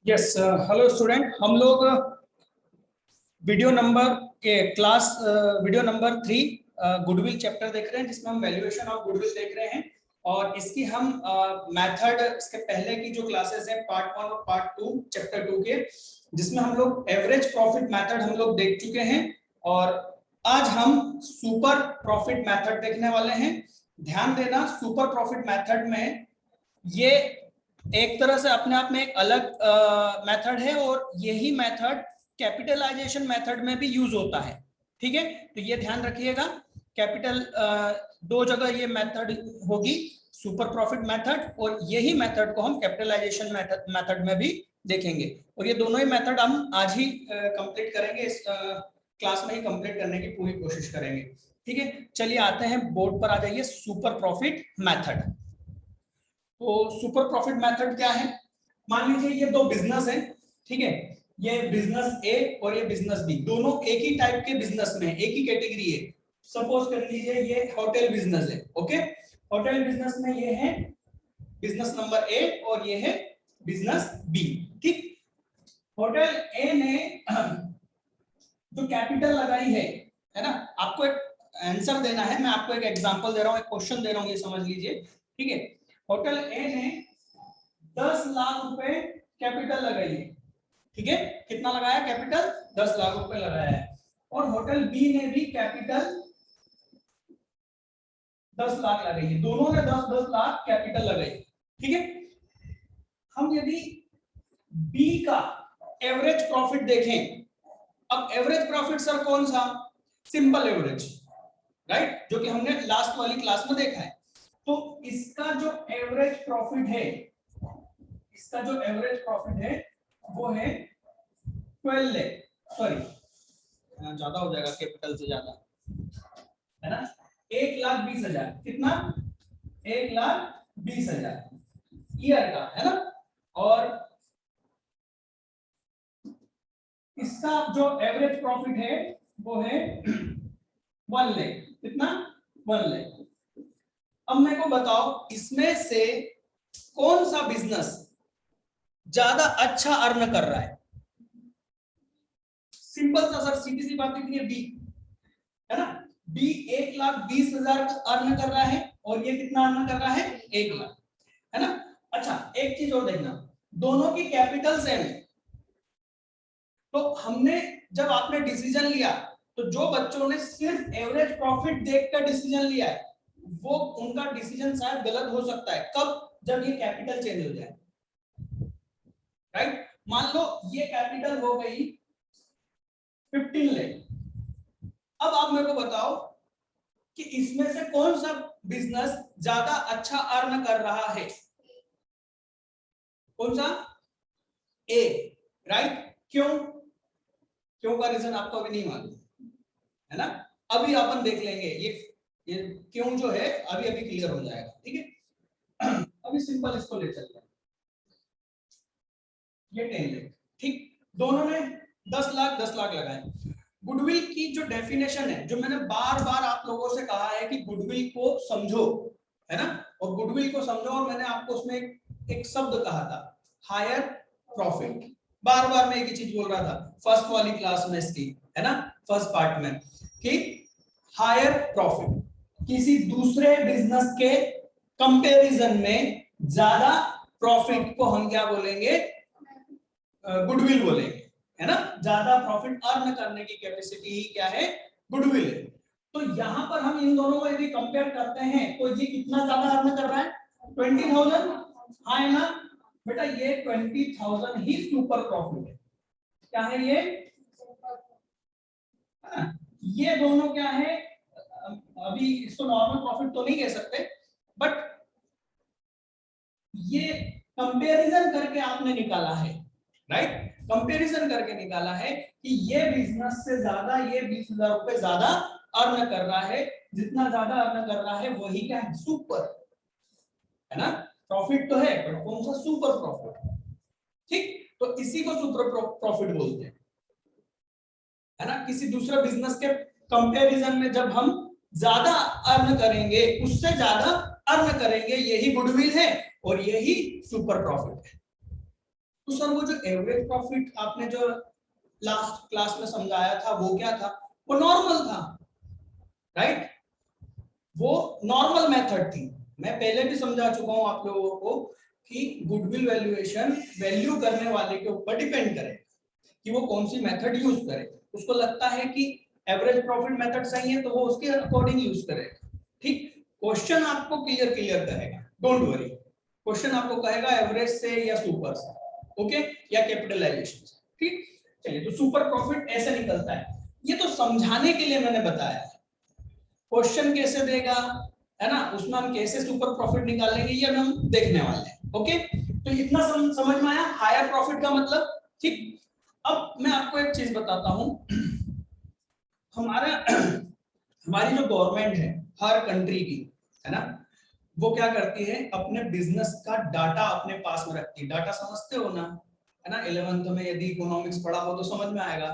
Yes hello student, हम लोग video number video number 3 goodwill chapter देख रहे हैं, जिसमें हम वैल्यूएशन ऑफ गुडविल देख रहे हैं। और इसकी हम मेथड इसके पहले की जो क्लासेस हैं पार्ट 1 और पार्ट 2 चैप्टर 2 के, जिसमें हम लोग एवरेज प्रॉफिट मेथड हम लोग देख चुके हैं। और आज हम सुपर प्रॉफिट मेथड देखने वाले हैं। ध्यान देना, सुपर प्रॉफिट मेथड में ये एक तरह से अपने आप में एक अलग मेथड है और यही मेथड कैपिटलाइजेशन मेथड में भी यूज होता है। ठीक है, तो ये ध्यान रखिएगा। कैपिटल दो जगह ये मेथड होगी, सुपर प्रॉफिट मेथड, और यही मेथड को हम कैपिटलाइजेशन मेथड में भी देखेंगे। और ये दोनों ही मेथड हम आज ही कंप्लीट करेंगे, इस क्लास में ही कंप्लीट करने की पूरी कोशिश करेंगे। ठीक है, चलिए आते हैं बोर्ड पर, आ जाइए। Super profit method. तो सुपर प्रॉफिट मेथड क्या है? मान लीजिए ये दो बिजनेस है, ठीक है, ये बिजनेस ए और ये बिजनेस बी, दोनों एक ही टाइप के बिजनेस में, एक ही कैटेगरी है। सपोज कर लीजिए ये होटल बिजनेस है। ओके, होटल बिजनेस में ये है बिजनेस नंबर ए और ये है बिजनेस बी। ठीक, होटल ए ने जो कैपिटल लगाई है ना, आपको एक आंसर देना है। मैं आपको एक एग्जांपल दे रहा हूं, एक क्वेश्चन दे रहा हूं, ये समझ लीजिए। ठीक है, होटल ए ने 10 लाख रुपए कैपिटल लगाई है। ठीक है, कितना लगाया कैपिटल? 10 लाख रुपए लगाया है। और होटल बी ने भी कैपिटल 10 लाख लगाई है। दोनों ने 10-10 लाख कैपिटल लगाई। ठीक है, हम यदि बी का एवरेज प्रॉफिट देखें, अब एवरेज प्रॉफिट सर कौन सा? सिंपल एवरेज, राइट, जो कि हमने लास्ट वाली क्लास में देखा है। तो इसका जो एवरेज प्रॉफिट है, इसका जो एवरेज प्रॉफिट है वो है 12 लाख, सॉरी ज्यादा हो जाएगा, कैपिटल से ज्यादा है ना, 1,20,000। कितना? 1,20,000 ईयर का, है ना। और इसका जो एवरेज प्रॉफिट है वो है 1 लाख। कितना? 1 लाख। अब मेरे को बताओ, इसमें से कौन सा बिजनेस ज्यादा अच्छा अर्न कर रहा है? सिंपल सा सर, सीधी सी बात है, बी, है ना। बी 1,20,000 अर्न कर रहा है और ये कितना अर्न कर रहा है? 1 लाख, है ना। अच्छा, एक चीज और देखना, दोनों की कैपिटल सेम है। तो हमने जब आपने डिसीजन लिया, तो जो बच्चों ने सिर्फ एवरेज प्रॉफिट देखकर डिसीजन लिया है, वो उनका डिसीजन शायद गलत हो सकता है। कब? जब ये कैपिटल चेंज हो जाए, राइट। मान लो ये कैपिटल हो गई 15 लाख। अब आप मेरे को बताओ कि इसमें से कौन सा बिजनेस ज्यादा अच्छा अर्न कर रहा है? कौन सा? ए, राइट। क्यों? क्यों का रीजन आपको अभी नहीं मालूम, है ना। अभी अपन देख लेंगे, ये क्यों जो है अभी अभी क्लियर हो जाएगा। ठीक है, अभी सिंपल इसको ले चलते हैं। ये 10 लाख, ठीक, दोनों ने 10 लाख लगाए। गुडविल की जो डेफिनेशन है, जो मैंने बार बार आप लोगों से कहा है कि गुडविल को समझो, है ना। और गुडविल को समझो, और मैंने आपको उसमें एक शब्द कहा था, हायर प्रॉफिट। बार बार मैं एक ही चीज बोल रहा था फर्स्ट वाली क्लास में इसकी, है ना, फर्स्ट पार्ट में, कि हायर प्रॉफिट किसी दूसरे बिजनेस के कंपैरिजन में ज्यादा प्रॉफिट को हम क्या बोलेंगे? गुडविल बोलेंगे, है ना। ज्यादा प्रॉफिट अर्न करने की कैपेसिटी ही क्या है? गुडविल है। तो यहां पर हम इन दोनों को यदि कंपेयर करते हैं, तो ये कितना ज्यादा अर्न कर रहा है? 20,000, हाँ है ना बेटा, ये 20,000 ही सुपर प्रॉफिट है। क्या है ये? ये दोनों क्या है? अभी इसको नॉर्मल प्रॉफिट तो नहीं कह सकते, बट ये कंपैरिजन करके आपने निकाला है, राइट। कंपैरिजन करके निकाला है कि ये बिजनेस से ज्यादा ये 20,000 रुपए ज्यादा अर्न कर रहा है। जितना ज्यादा अर्न कर रहा है वही क्या है? सुपर, है ना। प्रॉफिट तो है, पर कौन सा? Super profit. ठीक, तो इसी को सुपर प्रॉफिट बोलते हैं, है ना। किसी दूसरे बिजनेस के कंपैरिजन में जब हम ज्यादा अर्न करेंगे, उससे ज्यादा अर्न करेंगे, यही गुडविल है और यही सुपर प्रॉफिट है। तो सर वो जो एवरेज प्रॉफिट आपने जो लास्ट क्लास में समझाया था वो क्या था? वो नॉर्मल था, राइट? वो नॉर्मल मेथड थी। मैं पहले भी समझा चुका हूं आप लोगों को कि गुडविल वैल्यूएशन वैल्यू करने वाले के ऊपर डिपेंड करे कि वो कौन सी मेथड यूज करे। उसको लगता है कि एवरेज प्रॉफिट मेथड सही है तो वो उसके अकॉर्डिंग यूज करेगा, ठीक? क्वेश्चन आपको क्लियर कहेगा, डोंट वरी। क्वेश्चन आपको कहेगा एवरेज से या सुपर से, ओके, या कैपिटलाइजेशन से, ठीक? चलिए, तो सुपर प्रॉफिट ऐसे निकलता है। ये तो समझाने के लिए मैंने बताया है। क्वेश्चन कैसे देगा, है ना, उसमें हम कैसे सुपर प्रॉफिट निकालेंगे ये हम देखने वाले हैं, ओके? तो इतना समझ में आया हायर प्रॉफिट का मतलब, ठीक? अब मैं आपको एक चीज बताता हूं। हमारा हमारी जो गवर्नमेंट है हर कंट्री की, है ना, वो क्या करती है, अपने बिजनेस का डाटा अपने पास में रखती है। डाटा समझते हो ना, है ना? 11th में यदि इकोनॉमिक्स पढ़ा हो तो समझ में आएगा।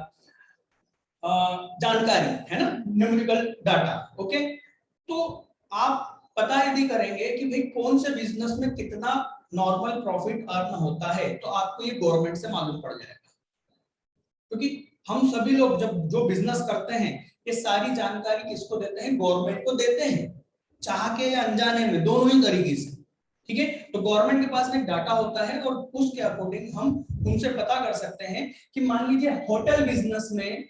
जानकारी, है ना, न्यूमेरिकल डाटा, ओके? तो आप पता यदि करेंगे कि भाई कौन से बिजनेस में कितना नॉर्मल प्रॉफिट अर्न होता है तो आपको ये गवर्नमेंट से मालूम पड़ जाएगा, क्योंकि हम सभी लोग जब जो बिजनेस करते हैं ये सारी जानकारी किसको देते हैं? गवर्नमेंट को देते हैं, चाह के या अनजाने में, दोनों ही तरीके से, ठीक है? तो गवर्नमेंट के पास में डाटा होता है और उसके अकॉर्डिंग हम उनसे पता कर सकते हैं कि मान लीजिए होटल बिजनेस में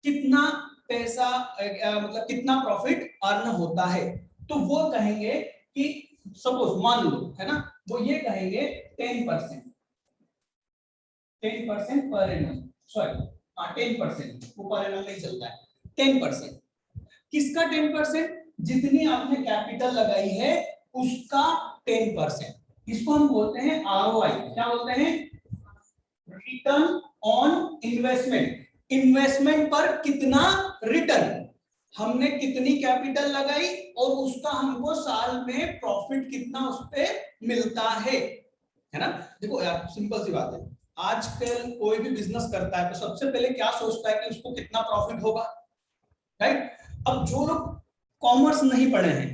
कितना पैसा मतलब कितना प्रॉफिट अर्न होता है, तो वो कहेंगे कि सपोज मान लो, है ना, वो ये कहेंगे 10%, 10% पर एनम, सॉरी, 10%, वो पर एनम नहीं चलता है, 10%। किसका 10%? जितनी आपने कैपिटल लगाई है उसका 10%। इसको हम बोलते हैं आरओआई। क्या बोलते हैं? Return on investment. इन्वेस्टमेंट पर कितना रिटर्न, हमने कितनी कैपिटल लगाई और उसका हमको साल में प्रॉफिट कितना उस पे मिलता है ना? देखो यार, सिंपल सी बात है, आजकल कोई भी बिजनेस करता है तो सबसे पहले क्या सोचता है कि उसको कितना प्रॉफिट होगा, राइट? अब जो लोग कॉमर्स नहीं पढ़े हैं,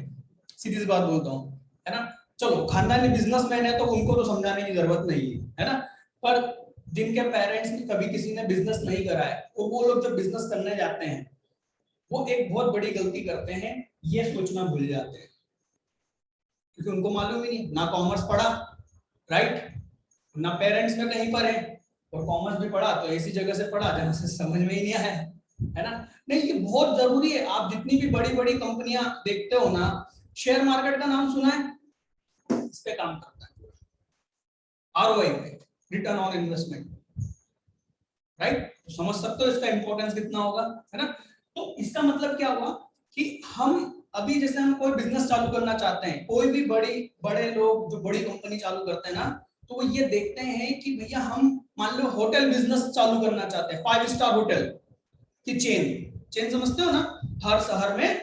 सीधी सी बात बोलता हूं, है ना, चलो खानदानी बिजनेसमैन है तो उनको तो समझाने की जरूरत नहीं है ना, पर जिनके पेरेंट्स ने कभी किसी ने बिजनेस नहीं करा है तो वो लोग जब बिजनेस करने जाते हैं वो एक बहुत बड़ी गलती करते हैं, ये सोचना भूल जाते हैं, क्योंकि उनको मालूम ही नहीं, ना कॉमर्स पढ़ा, राइट, ना पेरेंट्स में कहीं पर है, और कॉमर्स भी पढ़ा तो ऐसी जगह से पढ़ा जहां से समझ में ही नहीं आया, है ना? नहीं, ये बहुत जरूरी है। आप जितनी भी बड़ी बड़ी कंपनियां देखते हो ना, शेयर मार्केट का नाम सुना है? इस पे काम करता है, आरओआई पे, रिटर्न ऑन इन्वेस्टमेंट, राइट? तो समझ सकते हो इसका इंपॉर्टेंस कितना होगा, है ना? तो इसका मतलब क्या हुआ कि हम अभी जैसे हम कोई बिजनेस चालू करना चाहते हैं, कोई भी बड़े लोग जो बड़ी कंपनी चालू करते हैं ना, तो वो ये देखते हैं कि भैया हम मान लो होटल बिजनेस चालू करना चाहते हैं, 5 स्टार होटल की चेन समझते हो ना? हर शहर में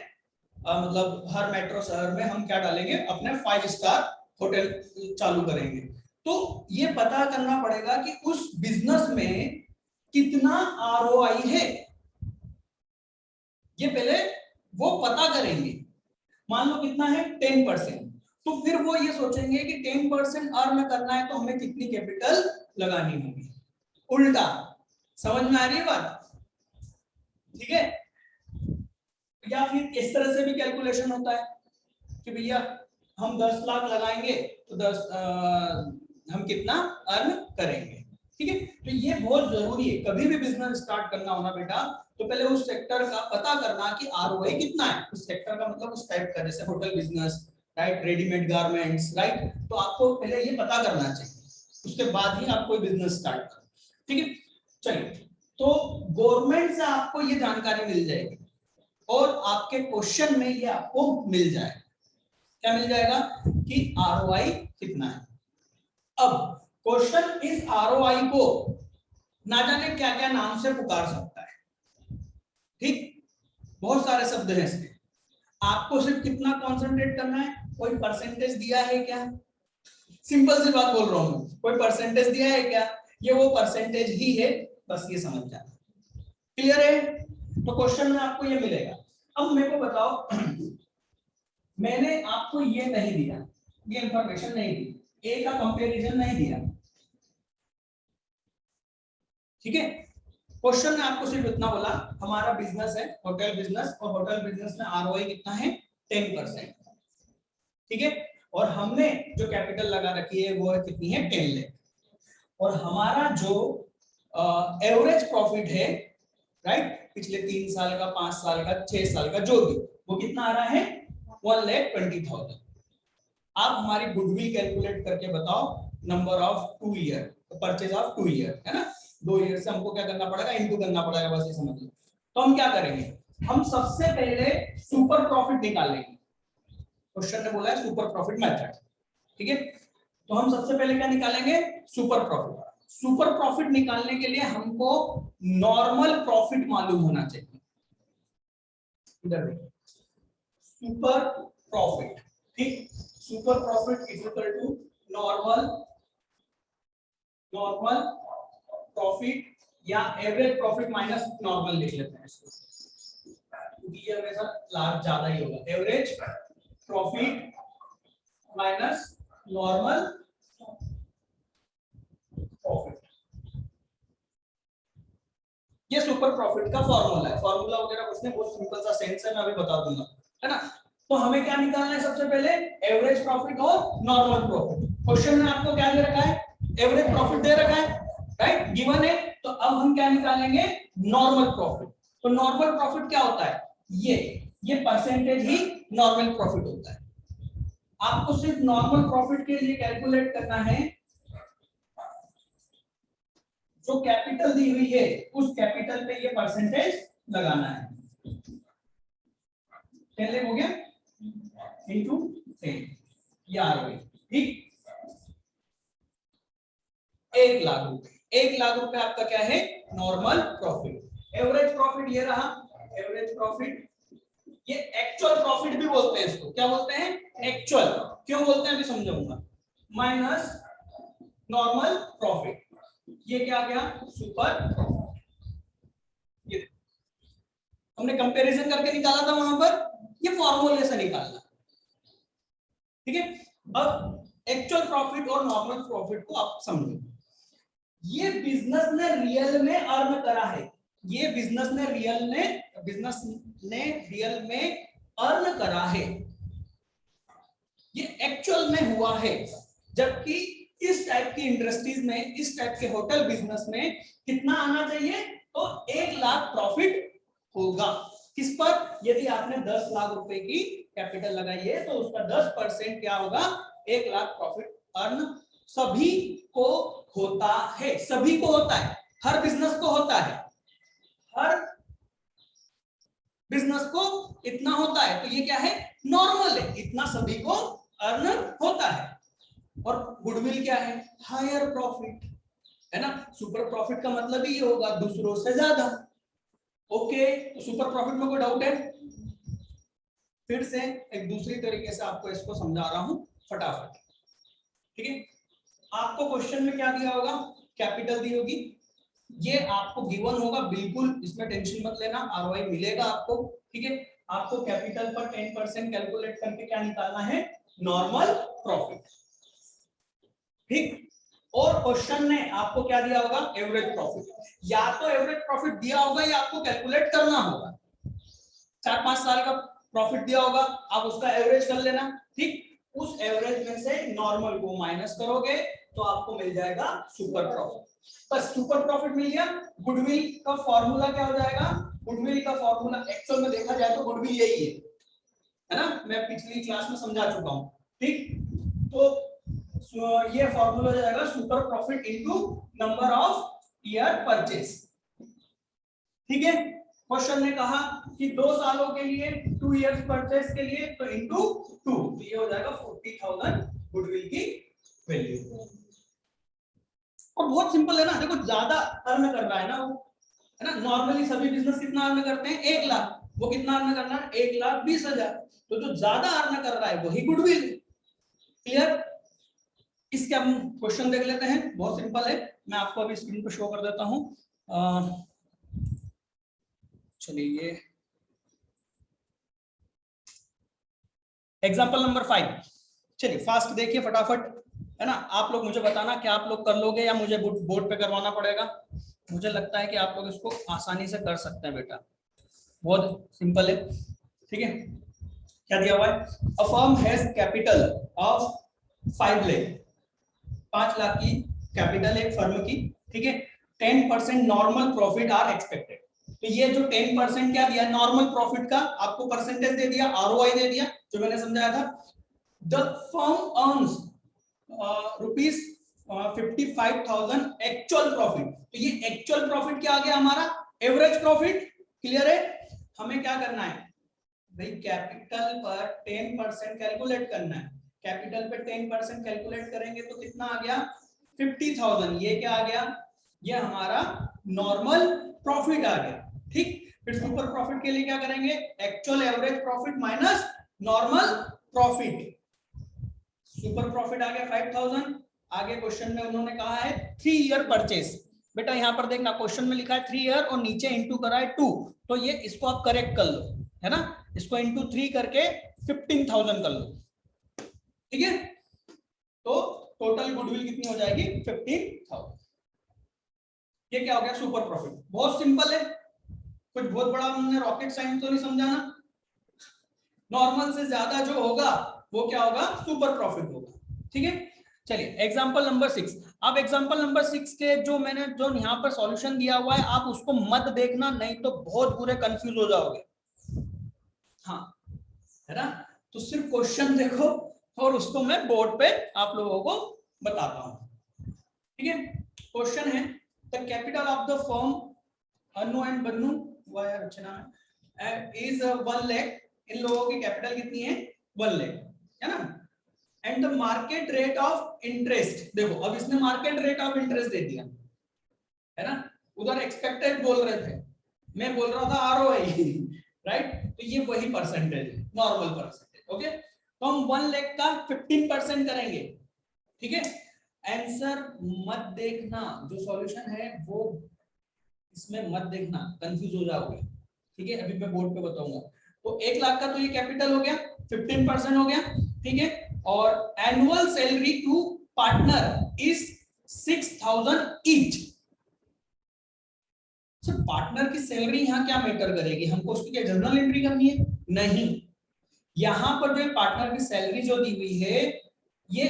मतलब हर मेट्रो शहर में हम क्या डालेंगे, अपने 5 स्टार होटल चालू करेंगे। तो ये पता करना पड़ेगा कि उस बिजनेस में कितना आरओआई है, ये पहले वो पता करेंगे। मान लो कितना है, 10%, तो फिर वो ये सोचेंगे कि 10% अर्न करना है तो हमें कितनी कैपिटल लगानी होगी। उल्टा, समझ में आ रही है बात? ठीक है? या फिर इस तरह से भी कैलकुलेशन होता है कि भैया हम 10 लाख लगाएंगे तो हम कितना अर्न करेंगे, ठीक है? तो ये बहुत जरूरी है, कभी भी बिजनेस स्टार्ट करना होना बेटा तो पहले उस सेक्टर का पता करना कि आरओआई कितना है। उस सेक्टर का मतलब उस टाइप का, जैसे hotel business, right, readymade garments, right, तो आपको पहले ये पता करना चाहिए, उसके बाद ही आप कोई बिजनेस स्टार्ट करो, ठीक है? चलिए, तो गवर्नमेंट से आपको ये जानकारी मिल जाएगी और आपके क्वेश्चन में ये आपको मिल जाएगा। क्या मिल जाएगा? कि आरओआई कितना है। अब क्वेश्चन इस आरओआई को ना जाने क्या क्या नाम से पुकार सकता है, ठीक? बहुत सारे शब्द हैं इसमें, आपको सिर्फ कितना कंसंट्रेट करना है, कोई परसेंटेज दिया है क्या? सिंपल सी बात बोल रहा हूं, कोई परसेंटेज दिया है क्या? ये वो परसेंटेज ही है, बस ये समझ जाना। क्लियर है? तो क्वेश्चन में आपको ये मिलेगा। अब मेरे को बताओ, मैंने आपको ये नहीं दिया, ये इंफॉर्मेशन नहीं दी, ए का कंपैरिजन नहीं दिया, ठीक है, क्वेश्चन में आपको सिर्फ इतना बोला, हमारा बिजनेस है होटल बिजनेस, और होटल बिजनेस में आरओआई कितना है 10%, ठीक है, और हमने जो कैपिटल लगा रखी है वो कितनी है 10 लाख, और हमारा जो एवरेज प्रॉफिट है, राइट, पिछले 3 साल का, 5 साल का, 6 साल का, जो भी, वो कितना आ रहा है 1,20,000। आप हमारी गुडविल कैलकुलेट करके बताओ, number of 2 year, purchase of 2 year, है ना, 2 ईयर से हमको क्या करना पड़ेगा, इनटू करना पड़ेगा, बस ये समझ लो। तो हम क्या करेंगे, हम सबसे पहले सुपर प्रॉफिट निकालेंगे, क्वेश्चन ने बोला है सुपर प्रॉफिट मेथड, ठीक है, तो हम सबसे पहले क्या निकालेंगे, सुपर प्रॉफिट। सुपर प्रॉफिट निकालने के लिए हमको नॉर्मल प्रॉफिट मालूम होना चाहिए, इधर देखिए, सुपर प्रॉफिट, ठीक, super profit is equal to normal profit या एवरेज प्रॉफिट माइनस नॉर्मल लिख लेते हैं इसको, क्योंकि ये हमेशा लार्ज ज्यादा ही होगा, average profit minus normal profit, ये सुपर प्रॉफिट का फॉर्मूला है, फॉर्मूला वगैरह कुछ नहीं, बहुत सिंपल सा सेंस है, मैं अभी बता दूंगा, है ना। तो हमें क्या निकालना है, सबसे पहले एवरेज प्रॉफिट और नॉर्मल प्रॉफिट। क्वेश्चन में आपको क्या दे रखा है, एवरेज प्रॉफिट दे रखा है, राइट, गिवन है, तो अब हम क्या निकालेंगे, नॉर्मल प्रॉफिट। तो नॉर्मल प्रॉफिट क्या होता है, ये परसेंटेज ही नॉर्मल प्रॉफिट होता है। आपको सिर्फ नॉर्मल प्रॉफिट के लिए कैलकुलेट करना है, जो कैपिटल दी हुई है उस कैपिटल पे ये परसेंटेज लगाना है, 10 लाख हो गया इनटू 10, ये आरओआई, ठीक, 1 लाख रुपए, 1 लाख रुपए आपका क्या है, नॉर्मल प्रॉफिट। एवरेज प्रॉफिट ये रहा, एवरेज प्रॉफिट, ये एक्चुअल प्रॉफिट भी बोलते हैं इसको, क्या बोलते हैं, एक्चुअल, क्यों बोलते हैं अभी समझाऊंगा, माइनस नॉर्मल प्रॉफिट, ये क्या गया, सुपर प्रॉफिट। ये हमने कंपैरिजन करके निकाला था वहां पर, ये फॉर्मूले से निकालना, ठीक है। अब एक्चुअल प्रॉफिट और नॉर्मल प्रॉफिट को आप समझो, ये बिजनेस ने रियल में अर्न करा है, ये बिजनेस ने रियल में अर्न करा है, ये एक्चुअल में हुआ है। जबकि इस टाइप की इंडस्ट्रीज में, इस टाइप के होटल बिजनेस में कितना आना चाहिए, तो 1 लाख प्रॉफिट होगा, किस पर, यदि आपने 10 लाख रुपए की कैपिटल लगाई है तो उसका 10% क्या होगा, 1 लाख प्रॉफिट अर्न सभी को होता है, सभी को होता है, हर बिजनेस को होता है, हर बिजनेस को इतना होता है, तो ये क्या है, नॉर्मल है, इतना सभी को अर्न होता है। और गुडविल क्या है, हायर प्रॉफिट, है ना, सुपर प्रॉफिट का मतलब ही ये होगा दूसरों से ज्यादा। ओके, तो सुपर प्रॉफिट में कोई डाउट है, फिर से एक दूसरी तरीके से आपको इसको समझा रहा हूं फटाफट, ठीक है। आपको क्वेश्चन में क्या दिया होगा, कैपिटल दी होगी, ये आपको गिवन होगा, बिल्कुल इसमें टेंशन मत लेना, आरओआई मिलेगा आपको, ठीक है। आपको कैपिटल पर 10% कैलकुलेट करके क्या निकालना है, नॉर्मल प्रॉफिट, ठीक। और क्वेश्चन ने आपको क्या दिया होगा, एवरेज प्रॉफिट, या तो एवरेज प्रॉफिट दिया होगा या आपको कैलकुलेट करना होगा, 4-5 साल का प्रॉफिट दिया होगा, आप उसका एवरेज कर लेना, ठीक, उस एवरेज में से नॉर्मल को माइनस करोगे तो आपको मिल जाएगा सुपर प्रॉफिट, बस सुपर प्रॉफिट मिल गया। गुडविल का फॉर्मूला क्या हो जाएगा, गुडविल का फॉर्मूला एक्चुअल में देखा जाए तो गुडविल यही है ना, मैं पिछली क्लास में समझा चुका हूं, ठीक। तो ये फॉर्मूला हो जाएगा super profit into number of year purchase, ठीक है। क्वेश्चन ने कहा कि 2 सालों के लिए, 2 इयर्स परचेज के लिए, तो इनटू 2, तो ये हो जाएगा 40,000 गुडविल की वैल्यू। और बहुत सिंपल है ना, देखो ज्यादा अर्न कर रहा है ना वो, है ना, नॉर्मली सभी बिजनेस कितना अर्न करते हैं, 1 लाख, वो कितना अर्न करना है, 1,20,000, तो जो ज्यादा अर्न कर रहा है वही गुडविल, क्लियर। इसके हम क्वेश्चन देख लेते हैं, बहुत सिंपल है, मैं आपको अभी स्क्रीन पर शो कर देता हूं, चलिए ये एग्जांपल नंबर 5, चलिए फास्ट देखिए फटाफट, है ना, आप लोग मुझे बताना कि आप लोग कर लोगे या मुझे बोर्ड पे करवाना पड़ेगा। मुझे लगता है कि आप लोग इसको आसानी से कर सकते हैं बेटा, बहुत सिंपल है। ठीक है, क्या दिया हुआ है? A firm has capital of 5 lakh, 5 lakh की कैपिटल है फर्म की। ठीक है, 10% नॉर्मल प्रॉफिट आर एक्सपेक्टेड। तो ये जो 10% क्या दिया, नॉर्मल प्रॉफिट का आपको परसेंटेज दे दिया, आरओआई दे दिया जो मैंने समझाया था। The firm earns rupees 55,000 actual profit. तो ये एक्चुअल प्रॉफिट क्या आ गया हमारा, एवरेज प्रॉफिट। क्लियर है? हमें क्या करना है भाई, कैपिटल पर 10% कैलकुलेट करना है। कैपिटल पे 10% कैलकुलेट करेंगे तो कितना आ गया, 50,000। ये क्या आ गया, ये हमारा नॉर्मल प्रॉफिट आ गया। ठीक, फिर सुपर प्रॉफिट के लिए क्या करेंगे, actual average profit minus normal profit. Super profit आ गया 5,000। आगे क्वेश्चन में उन्होंने कहा है 3 ईयर परचेज। बेटा यहां पर देखना, क्वेश्चन में लिखा है 3 ईयर और नीचे इंटू करा है 2, तो ये इसको आप करेक्ट कर लो, है ना। इसको इंटू 3 करके 15,000 कर लो। ठीक है, तो टोटल गुडविल कितनी हो जाएगी, 15,000। ये क्या हो गया, सुपर प्रॉफिट। बहुत सिंपल है, कुछ बहुत बड़ा हमने रॉकेट साइंस तो नहीं समझाना। नॉर्मल से ज्यादा जो होगा वो क्या होगा, सुपर प्रॉफिट होगा। ठीक है, चलिए एग्जांपल नंबर 6। अब एग्जांपल नंबर 6 के जो मैंने जो यहाँ पर सॉल्यूशन दिया हुआ है, आप उसको मत देखना, नहीं तो बहुत बुरे कंफ्यूज हो जाओगे। हाँ, है ना। तो सिर्फ क्वेश्चन देखो और उसको मैं बोर्ड पे आप लोगों को बताता हूँ। ठीक है, क्वेश्चन है the capital of the firm Anu and Bannu, वो यार अच्छा नाम है, इज 1 लाख। इन लोगों की कैपिटल कितनी है, 1 लाख, है ना। And the market rate of interest, देखो अब इसने मार्केट रेट ऑफ इंटरेस्ट दे दिया, है ना। उधर एक्सपेक्टेड बोल रहे थे, मैं बोल रहा था आरओआई, राइट। तो ये वही परसेंटेज है, नॉर्मल परसेंटेज। ओके, तो हम 1 लाख का 15% करेंगे। ठीक है, आंसर मत देखना, जो सॉल्यूशन है वो इसमें मत देखना, कंफ्यूज हो जाओगे। ठीक है, अभी मैं बोर्ड पे बताऊंगा। तो 1 लाख का तो ये कैपिटल हो गया, 15% हो गया। ठीक है, और annual salary to partner is 6,000 each. Sir partner की सैलरी यहाँ क्या मैटर करेगी, हमको उसकी क्या जर्नल एंट्री करनी है? नहीं, यहां पर जो पार्टनर की सैलरी जो दी हुई है, ये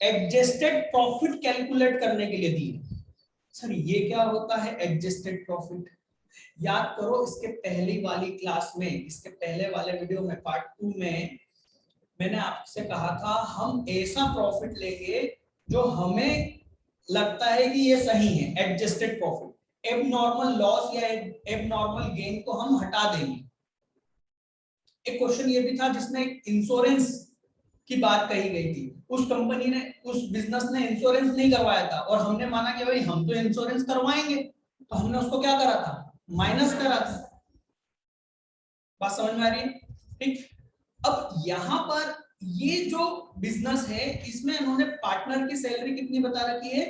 एडजस्टेड प्रॉफिट कैलकुलेट करने के लिए दी है। सर ये क्या होता है एडजस्टेड प्रॉफिट? याद करो, इसके पहली वाली क्लास में, इसके पहले वाले वीडियो में पार्ट 2 में मैंने आपसे कहा था हम ऐसा प्रॉफिट लेंगे जो हमें लगता है कि ये सही है, एडजस्टेड प्रॉफिट। एबनॉर्मल लॉस या एबनॉर्मल गेन को हम हटा देंगे। एक क्वेश्चन ये भी था जिसमें इंश्योरेंस की बात कही गई थी, उस कंपनी ने, उस बिजनेस ने इंश्योरेंस नहीं करवाया था और हमने माना कि भाई हम तो इंश्योरेंस करवाएंगे, तो हमने उसको क्या करा था, माइनस करा था। बात समझ में आ रही है? ठीक, अब यहां पर ये जो बिजनेस है इसमें उन्होंने पार्टनर की सैलरी कितनी बता रखी है,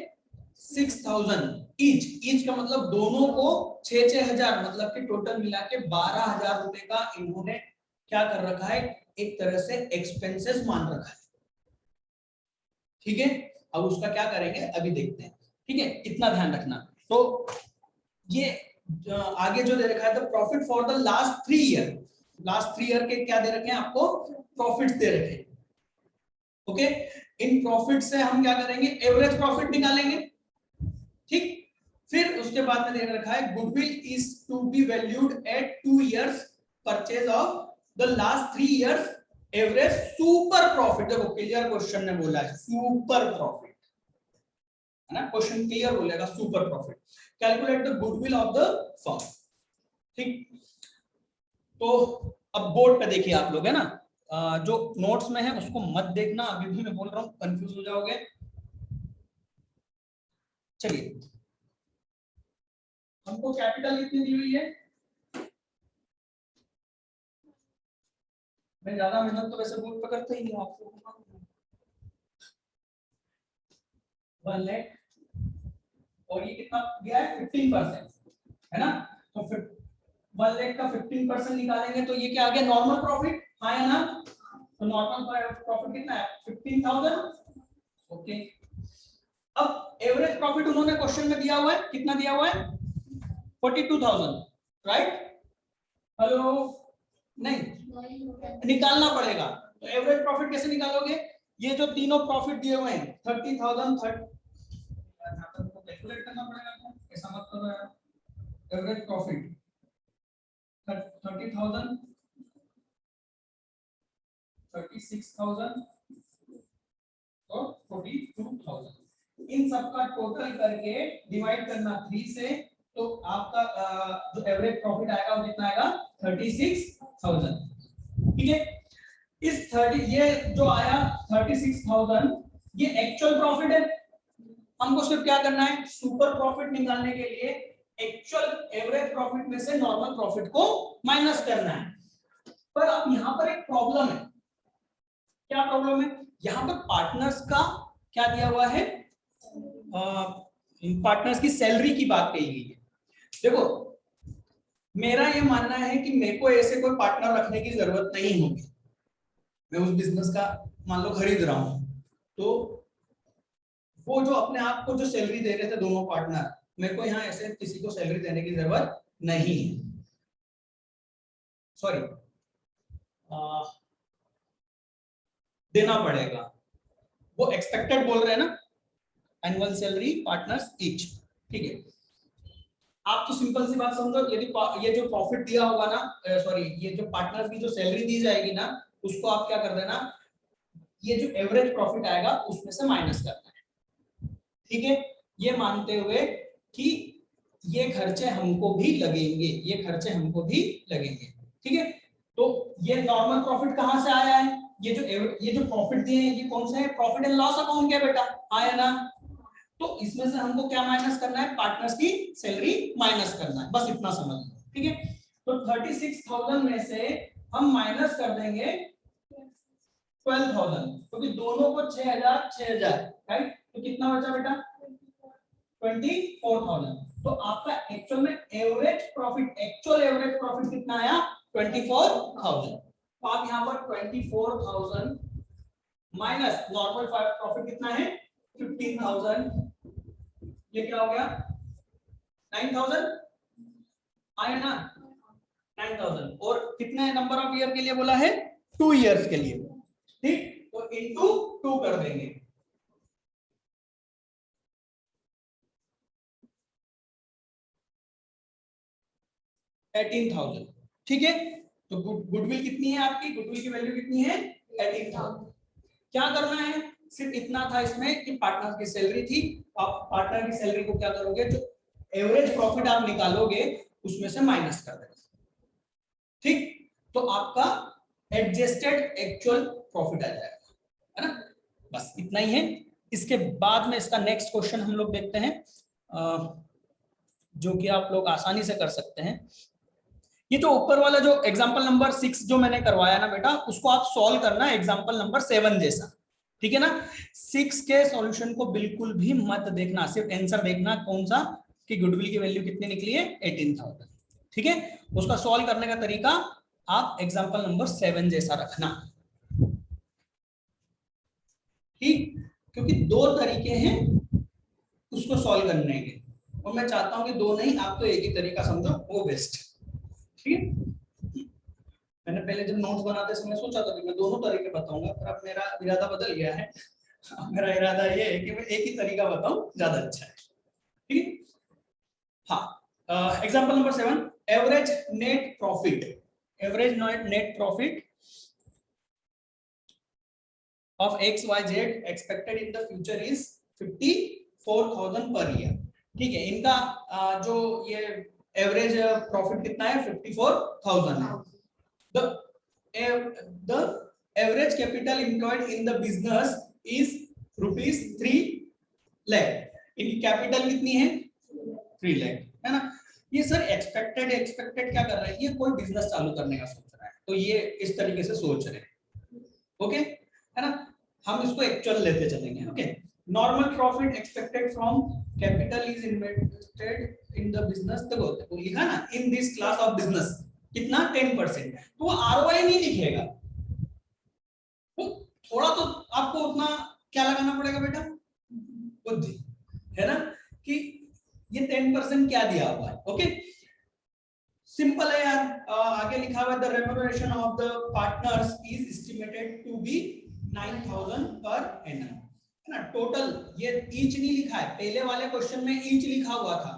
6,000 ईच। ईच का मतलब दोनों को 6-6 हजार, मतलब कि टोटल मिला के 12,000 रुपए का इन्होंने क्या कर रखा है, एक तरह से एक्सपेंसेस मान रखा है। ठीक है, अब उसका क्या करेंगे अभी देखते हैं। ठीक है, इतना ध्यान रखना। तो ये आगे जो दे रखा है, the profit for the last 3 year, last 3 year के क्या दे रखे हैं आपको, प्रॉफिट दे रखे हैं। ओके, इन प्रॉफिट से हम क्या करेंगे, एवरेज प्रॉफिट निकालेंगे। ठीक, फिर उसके बाद में दे रखा है goodwill is to be valued at 2 years purchase of the last 3 years average super profit. देखो क्लियर क्वेश्चन ने बोला है सुपर प्रॉफिट, है ना, क्वेश्चन क्लियर बोलेगा super profit. Calculate the goodwill of the firm. ठीक, तो अब बोर्ड पे देखिए आप लोग, है ना, जो नोट्स में है उसको मत देखना, अभी भी मैं बोल रहा हूं कंफ्यूज हो जाओगे। चलिए, हमको कैपिटल कितनी दी हुई है, मैं ज्यादा मेहनत तो वैसे बोर्ड पे करता ही नहीं, आपको 1 लाख, और ये कितना गया है 15%, है ना। तो फिर 1 लाख का 15% निकालेंगे तो ये क्या आ गया, नॉर्मल प्रॉफिट, हाँ या ना। तो नॉर्मल प्रॉफिट कितना है, 15,000। ओके, अब एवरेज प्रॉफिट उन्होंने क्वेश्चन में दिया हुआ है, कितना दिया हुआ है 42,000, राइट? हेलो, नहीं निकालना पड़ेगा। तो एवरेज प्रॉफिट कैसे निकालोगे? ये जो तीनों प्रॉफिट दिए हुए हैं 30,000 कैलकुलेट करना पड़ेगा, ऐसा मत करो यार। एवरेज प्रॉफिट 30,000, 36,000 और 42,000, इन सबका टोटल करके डिवाइड करना 3 से, तो आपका जो एवरेज प्रॉफिट आएगा वो कितना आएगा 36,000। ठीक है, इस 30 ये जो आया 36,000 ये एक्चुअल प्रॉफिट है। हमको सिर्फ क्या करना है, सुपर प्रॉफिट निकालने के लिए एक्चुअल एवरेज प्रॉफिट में से नॉर्मल प्रॉफिट को माइनस करना है। पर अब यहाँ पर एक प्रॉब्लम है। क्या प्रॉब्लम है? यहाँ पर पार्टनर्स का क्या दिया हुआ है, पार्टनर्स की सैलरी की बात कही गई है। देखो, मेरा ये मानना है कि मेरे को ऐसे कोई पार्टनर रखने की जरूरत नहीं होगी। मैं उस बिजनेस का मान लो खरीद रहा हूं, तो वो जो अपने आप को जो सैलरी दे रहे थे दोनों पार्टनर, मेरे को यहाँ ऐसे किसी को सैलरी देने की जरूरत नहीं है। सॉरी, देना पड़ेगा। वो एक्सपेक्टेड बोल रहे हैं ना, एनुअल सैलरी पार्टनर्स ईच। ठीक है, आप तो सिंपल सी बात समझो, यदि ये जो प्रॉफिट दिया होगा ना, सॉरी ये जो पार्टनर्स की जो सैलरी दी जाएगी ना, उसको आप क्या कर देना, ये जो एवरेज प्रॉफिट आएगा उसमें से माइनस करना है। ठीक है, ये मानते हुए कि ये खर्चे हमको भी लगेंगे, ये खर्चे हमको भी लगेंगे। ठीक है, तो ये नॉर्मल प्रॉफिट कहां से आया है? ये जो प्रॉफिट दिए हैं ये कौन से है? प्रॉफिट एंड लॉस अकाउंट के बेटा, आया ना? तो इसमें से हमको क्या माइनस करना है? पार्टनर्स की सैलरी माइनस करना है, बस इतना समझ लो। ठीक है, तो 36,000 में से हम माइनस कर देंगे 12,000, क्योंकि दोनों को 6,000 6,000, राइट? तो कितना बचा बेटा 24,000। तो आपका एक्चुअल में average profit, actual average profit कितना आया 24,000। तो आप यहाँ पर 24,000 माइनस नॉर्मल प्रॉफिट कितना है 15,000, ये क्या हो गया 9,000 आया ना, 9,000। और कितने नंबर ऑफ ईयर के लिए बोला है? 2 इयर्स के लिए। ठीक, तो इनटू 2 कर देंगे। $18,000। ठीक है, तो गुडविल कितनी है आपकी? गुडविल की वैल्यू कितनी है 18,000। क्या करना है? सिर्फ इतना था इसमें कि पार्टनर की सैलरी थी। आप पार्टनर की सैलरी को क्या करोगे, जो एवरेज प्रॉफिट आप निकालोगे उसमें से माइनस कर देना। ठीक, तो आपका एडजस्टेड एक्चुअल प्रॉफिट आ जाएगा, है ना? बस इतना ही है। इसके बाद में इसका नेक्स्ट क्वेश्चन हम लोग देखते हैं, जो कि आप लोग आसानी से कर सकते हैं। ये जो ऊपर वाला जो एग्जांपल नंबर 6 जो मैंने करवाया ना बेटा, उसको आप सॉल्व करना एग्जांपल नंबर 7 जैसा। ठीक है ना? 6 के सॉल्यूशन को बिल्कुल भी मत देखना, सिर्फ आंसर देखना कौन सा, कि गुडविल की वैल्यू कितनी निकली है 18,000। ठीक है, उसका सॉल्व करने का तरीका आप एग्जांपल नंबर 7 जैसा रखना। ठीक, क्योंकि 2 तरीके हैं उसको सॉल्व करने के, और मैं चाहता हूं कि 2 नहीं, आप तो एक ही तरीका समझो, वो बेस्ट। ठीक है, मैंने पहले जब नोट्स बनाते समय सोचा था कि मैं दोनों तरीके बताऊंगा, पर अब मेरा इरादा बदल गया है। मेरा इरादा ये है कि मैं एक ही तरीका बताऊं, ज्यादा अच्छा है। ठीक है, हाँ, example number 7, average net profit, average net profit of XYZ expected in the future is 54,000 per year। ठीक है, इनका जो ये एवरेज प्रॉफिट कितना है 54,000 है। The average capital employed in the business is ₹3 lakh। इनकी कैपिटल कितनी है 3 लाख, है ना? ये सर एक्सपेक्टेड क्या कर रहा है? ये कोई बिजनेस चालू करने का सोच रहा है, तो ये इस तरीके से सोच रहे हैं। ओके, है ना? हम इसको एक्चुअल लेते चलेंगे। Okay, normal profit expected from capital is invested in the business. देखो लिखा ना, in this class of business कितना 10%, तो वो आरओआई नहीं लिखेगा, तो थोड़ा तो आपको उतना क्या लगाना पड़ेगा बेटा, बुद्धि। है ना, कि ये 10% क्या दिया हुआ है। ओके, सिंपल है यार। आगे लिखा हुआ है the remuneration of the partners is estimated to be 9000 per annum, है ना। टोटल ये ईच नहीं लिखा है, पहले वाले क्वेश्चन में ईच लिखा हुआ था,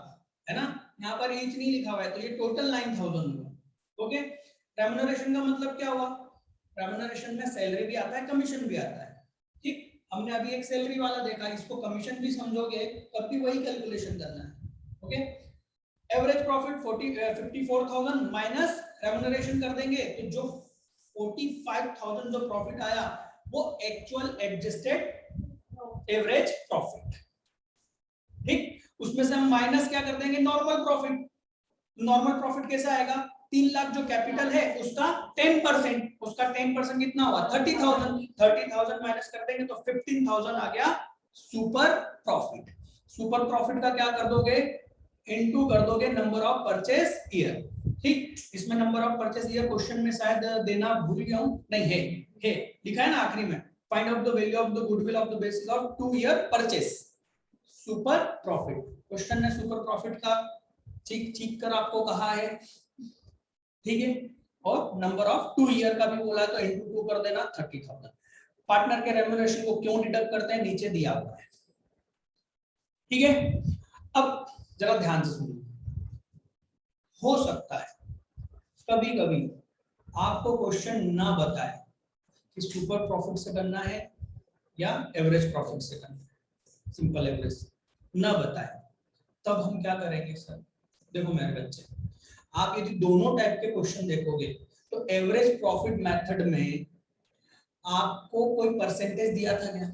है ना, यहाँ पर ईच नहीं लिखा हुआ है, तो ये टोटल 9000 हुआ। ओके, रेम्यूनरेशन का मतलब क्या हुआ, रेम्यूनरेशन में सैलरी भी आता है, कमीशन भी आता है। ठीक, हमने अभी एक सैलरी वाला देखा, इसको कमीशन भी समझोगे तब भी वही कैलकुलेशन करना है। Okay, average profit 54,000 minus remuneration कर देंगे, तो जो 45,000 जो प्रॉफिट आया वो एक्चुअल एडजस्टेड एवरेज प्रॉफिट। ठीक, उसमें से हम माइनस क्या कर देंगे, नॉर्मल प्रॉफिट। नॉर्मल प्रॉफिट कैसा आएगा, 3 लाख जो कैपिटल है उसका 10%, उसका 10% कितना हुआ 30,000, 30,000 माइनस कर देंगे तो 15,000 आ गया सुपर प्रॉफिट। सुपर प्रॉफिट का क्या कर दोगे, इनटू कर दोगे नंबर ऑफ परचेस ईयर। ठीक, इसमें number of purchase year question में शायद देना भूल गया हूं, नहीं है लिखा है ना आखिरी में, find out the value of the goodwill of the basis of 2 year purchase super profit. Question ने सुपर प्रॉफिट का ठीक कर आपको कहा है, ठीक है, और नंबर ऑफ 2 ईयर का भी बोला है तो इनटू 2 कर देना 30,000। पार्टनर के रेम्यूनरेशन को क्यों डिडक्ट करते हैं, नीचे दिया हुआ है। ठीक है, अब जरा ध्यान से सुनिए, हो सकता है कभी कभी आपको क्वेश्चन ना बताए कि सुपर प्रॉफिट से करना है या एवरेज प्रॉफिट से करना है, सिंपल एवरेज ना बताए, तब हम क्या करेंगे सर। देखो मेरे बच्चे, आप यदि दोनों टाइप के क्वेश्चन देखोगे तो एवरेज प्रॉफिट मेथड में आपको कोई परसेंटेज दिया था क्या,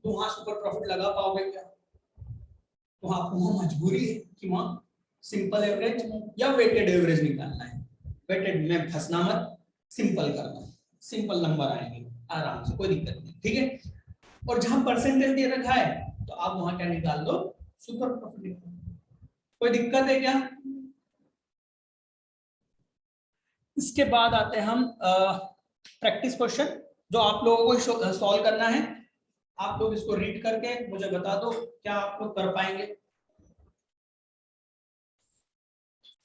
तो वहां सुपर प्रॉफिट लगा पाओगे क्या, तो आपको वहां मजबूरी है कि वहां सिंपल एवरेज या वेटेड एवरेज निकालना है। वेटेड में फंसना मत, सिंपल करना, सिंपल नंबर आएंगे आराम से, कोई दिक्कत नहीं। ठीक है, और जहां परसेंटेज दे रखा है तो आप वहां क्या निकाल दो, सुपर प्रॉफिट निकाल दो। कोई दिक्कत है क्या। इसके बाद आते हैं हम प्रैक्टिस क्वेश्चन, जो आप लोगों को सॉल्व करना है। आप लोग इसको रीड करके मुझे बता दो क्या आप लोग कर पाएंगे।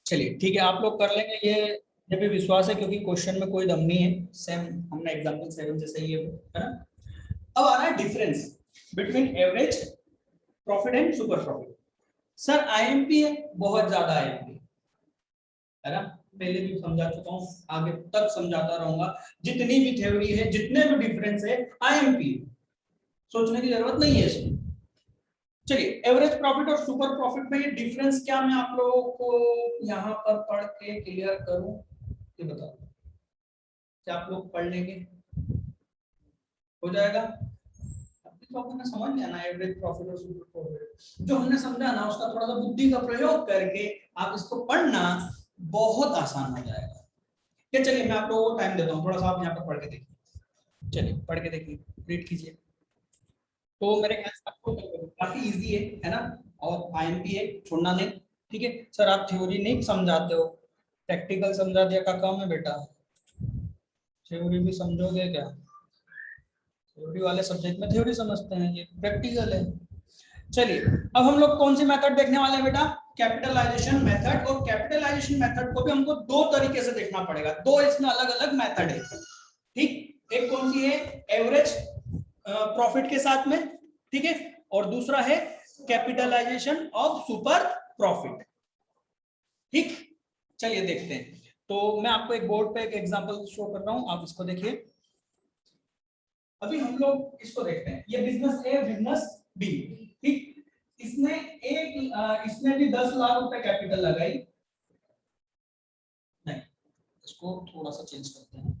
चलिए ठीक है, आप लोग कर लेंगे, ये भी विश्वास है, क्योंकि क्वेश्चन में कोई दम नहीं है, सेम हमने एग्जांपल 7 जैसे ही है ना। अब आ रहा है difference between average profit and super profit. Sir IMP है, बहुत ज्यादा आईएमपी है ना, पहले भी समझा चुका हूँ, आगे तक समझाता रहूंगा। जितनी भी थ्योरी है, जितने भी डिफरेंस है, आईएमपी, सोचने की जरूरत नहीं है इसमें। चलिए, एवरेज प्रॉफिट और सुपर प्रॉफिट में ये डिफरेंस क्या मैं आप लोगों को यहाँ पर पढ़ के क्लियर करूं, ये बताओ, क्या आप लोग पढ़ लेंगे, हो जाएगा। तो हमने समझ लिया ना एवरेज प्रॉफिट और सुपर प्रॉफिट, जो हमने समझा ना उसका थोड़ा सा बुद्धि का प्रयोग करके आप इसको पढ़ना, बहुत आसान हो जाएगा। ये चलिए मैं आप लोगों को टाइम देता हूँ, थोड़ा सा आप यहाँ पर पढ़ के देखिए, चलिए पढ़ के देखिए, रीड कीजिए। तो मेरे ख्याल से आपको काफी इजी है ना, और आईएमपी है, छोड़ना नहीं। ठीक है सर, आप थ्योरी नहीं समझाते हो, प्रैक्टिकल समझा दिया का काम है बेटा, थ्योरी भी समझोगे क्या, थ्योरी वाले सब्जेक्ट में थ्योरी समझते हैं, ये प्रैक्टिकल है। चलिए, अब हम लोग कौन सी मेथड देखने वाले हैं बेटा, कैपिटलाइजेशन मेथड। और कैपिटलाइजेशन मेथड को भी हमको दो तरीके से देखना पड़ेगा, दो इसमें अलग अलग मेथड है। ठीक, एक कौन सी है, एवरेज प्रॉफिट के साथ में, ठीक है, और दूसरा है कैपिटलाइजेशन ऑफ सुपर प्रॉफिट। ठीक, चलिए देखते हैं। तो मैं आपको एक बोर्ड पे एक एग्जांपल शो कर रहा हूं, आप इसको देखिए। अभी हम लोग इसको देखते हैं, ये बिजनेस ए, बिजनेस बी। ठीक, इसने भी 10 लाख रुपए कैपिटल लगाई, नहीं इसको थोड़ा सा चेंज करते हैं,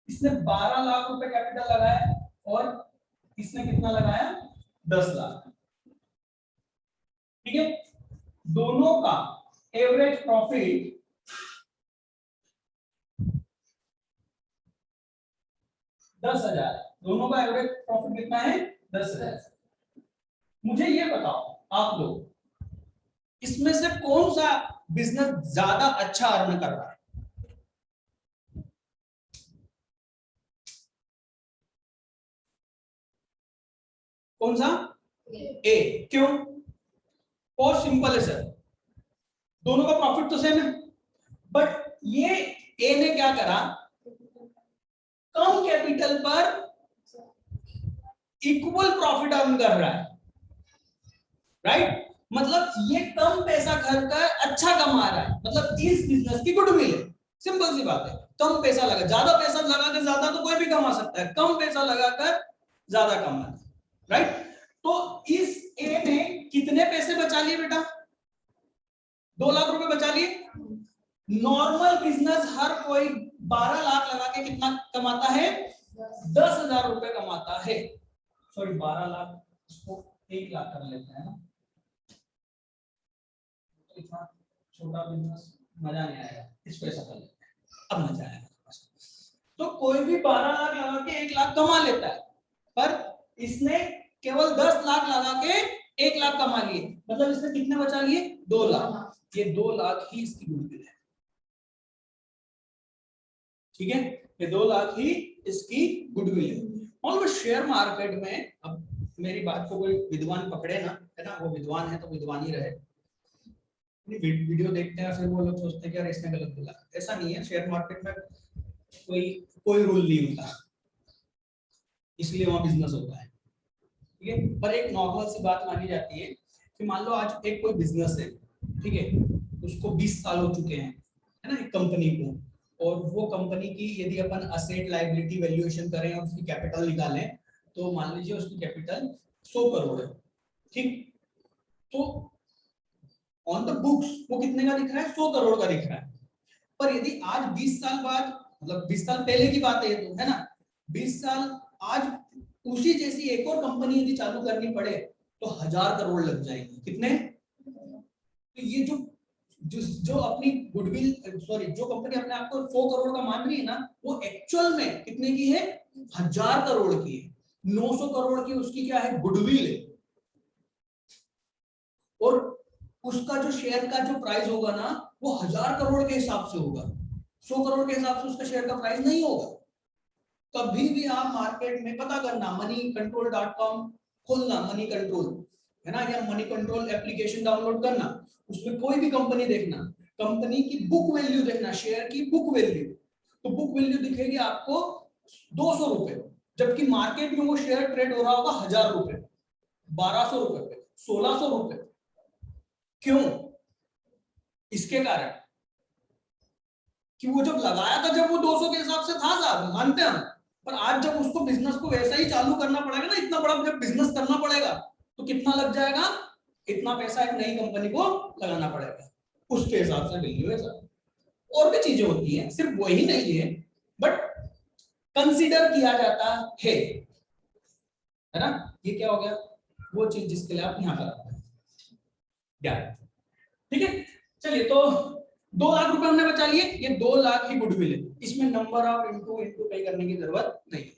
इसने 12 लाख रुपए कैपिटल लगाया और इसने कितना लगाया, 10 लाख। ठीक है, दोनों का एवरेज प्रॉफिट 10,000, दोनों का एवरेज प्रॉफिट कितना है, 10,000। मुझे ये बताओ आप लोग, इसमें से कौन सा बिजनेस ज्यादा अच्छा अर्न कर रहा है, कौन सा? ए। क्यों? बहुत सिंपल है सर, दोनों का प्रॉफिट तो सेम है, बट ये ए ने क्या करा, कम कैपिटल पर इक्वल प्रॉफिट अर्न कर रहा है, राइट? मतलब ये कम पैसा खर्च कर अच्छा कमा रहा है, मतलब इस बिजनेस की गुडविल है। सिंपल सी बात है, कम पैसा लगा, ज्यादा पैसा लगाकर ज्यादा तो कोई भी कमा सकता है, कम पैसा लगाकर ज्यादा कमाना, राइट? तो इस ए ने कितने पैसे बचा लिए बेटा? 2 लाख रुपए बचा लिए। नॉर्मल बिजनेस हर कोई 12 लाख लगा के कितना कमाता है? 10,000 रुपए कमाता है। सॉरी 12 लाख, इसको 1 लाख कर लेते हैं ना, इतना छोटा बिजनेस मजा नहीं आएगा, इसको ऐसा कर लेते हैं, अब मजा आएगा। तो कोई भी 12 लाख लगा के 1 लाख कमा लेता है, पर इसने केवल 10 लाख लगा के 1 लाख कमा लिए, मतलब इसने कितने बचा लिए? 2 लाख। ये 2 लाख ही इसकी गुडविल है, ठीक है? ये 2 लाख ही इसकी गुडविल है। और शेयर मार्केट में, अब मेरी बात को कोई विद्वान पकड़े ना, है ना, वो विद्वान है तो विद्वान ही रहे। वीडियो देखते हैं फिर वो लोग सोचते हैं कि यार इसने गलत बोला, ऐसा नहीं है। शेयर मार्केट में कोई रूल नहीं होता, इसलिए वहां बिजनेस होता है, ठीक है? पर एक नॉर्मल सी बात मानी जाती है कि मान लो आज एक कोई बिजनेस है, ठीक है, उसको 20 साल हो चुके हैं, है ना, एक कंपनी को, और वो कंपनी की यदि अपन असेट लायबिलिटी वैल्यूएशन करें और उसकी कैपिटल निकालें, तो मान लीजिए उसकी कैपिटल 100 करोड़ है, ठीक? तो ऑन द बुक्स वो कितने का दिख रहा है? 100 करोड़ का दिख रहा है। पर यदि आज 20 साल बाद, मतलब 20 साल पहले की बात है ये तो, है ना, 20 साल आज उसी जैसी एक और कंपनी यदि चालू करनी पड़े तो 1000 करोड़ लग जाएंगे। कितने? तो ये जो अपनी गुडविल, सॉरी, जो कंपनी अपने आप को 100 करोड़ का मान रही है ना, वो एक्चुअल में कितने की है? 1000 करोड़ की है। 900 करोड़ की उसकी क्या है? गुडविल है। और उसका जो शेयर का जो प्राइस होगा ना, वो 1000 करोड़ के हिसाब से होगा, 100 करोड़ के हिसाब से उसका शेयर का प्राइस नहीं होगा। कभी भी आप मार्केट में पता करना, moneycontrol.com खोलना, मनी कंट्रोल, है ना, या मनी कंट्रोल एप्लीकेशन डाउनलोड करना, उसमें कोई भी कंपनी देखना, कंपनी की बुक वैल्यू देखना, शेयर की बुक वैल्यू, तो बुक वैल्यू दिखेगी आपको 200 रुपए, जबकि मार्केट में वो शेयर ट्रेड हो रहा होगा 1000 रुपए, 1200 रुपए, 1600 रुपए। क्यों? इसके कारण कि वो जब लगाया था, जब वो 200 के हिसाब से था साहब, मानते हैं हम, पर आज जब उसको बिजनेस को वैसा ही चालू करना पड़ेगा ना, इतना बड़ा जब बिजनेस करना पड़ेगा, तो कितना लग जाएगा? इतना पैसा एक नई कंपनी को लगाना पड़ेगा, उसके हिसाब से वैल्यू है सर। और भी चीजें होती हैं, सिर्फ वही नहीं है, बट कंसीडर किया जाता है ना? ये क्या हो गया? वो चीज जिसके लिए आप यहाँ पर आते हैं, ठीक है? चलिए, तो 2 लाख रुपए हमने बचा लिए, ये 2 लाख ही गुडविल है, इसमें नंबर ऑफ इंटू पे करने की जरूरत नहीं है।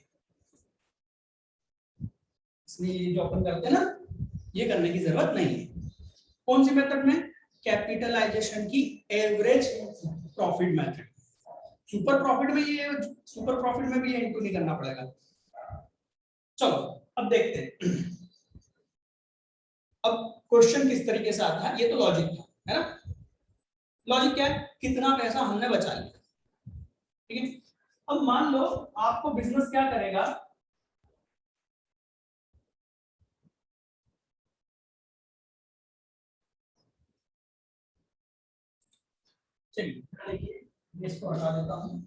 इसमें ये जो अपन करते हैं ना, ये करने की जरूरत नहीं है। कौन सी मेथड में? कैपिटलाइजेशन की average profit method. Super profit में ये, सुपर प्रॉफिट में भी ये इंटू नहीं करना पड़ेगा। चलो अब देखते हैं, अब क्वेश्चन किस तरीके से आता है। ये तो लॉजिक था, है ना? लॉजिक क्या है? कितना पैसा हमने बचा लिया, ठीक है? अब मान लो आपको बिजनेस क्या करेगा, चलिए देखिए, इसको हटा देता हूं।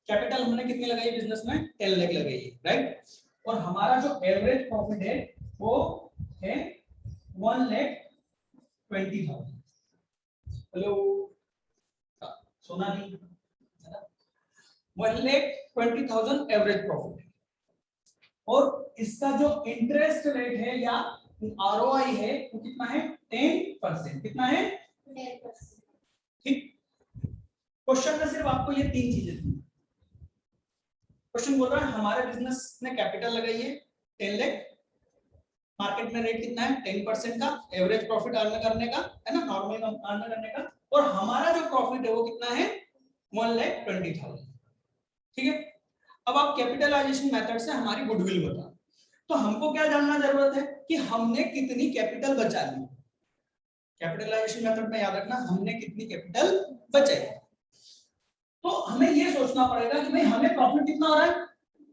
कैपिटल हमने कितनी लगाई बिजनेस में? 10 लाख लगाई है, राइट? और हमारा जो एवरेज प्रॉफिट है वो है 1,20,000। हेलो, सोना नहीं, 1,20,000 एवरेज प्रॉफिट। और इसका जो इंटरेस्ट रेट है या आरओआई है वो कितना है? 10%। कितना है? 10%। ठीक। क्वेश्चन में सिर्फ आपको ये 3 चीजें थी। क्वेश्चन बोल रहा है हमारे बिजनेस ने कैपिटल लगाई है 10 लाख, मार्केट में रेट कितना है? 10% का एवरेज प्रॉफिट अर्न करने का, है ना, नॉर्मल अर्न करने का, और हमारा जो प्रॉफिट है वो कितना है 1,20,000। ठीक है, अब आप कैपिटलाइजेशन मेथड से हमारी गुडविल बता, तो हमको क्या जानना जरूरत है कि हमने कितनी कैपिटल बचा ली। कैपिटलाइजेशन मेथड में याद रखना हमने कितनी कैपिटल बचाई, तो हमें ये सोचना पड़ेगा कि भाई हमें प्रॉफिट कितना हो रहा है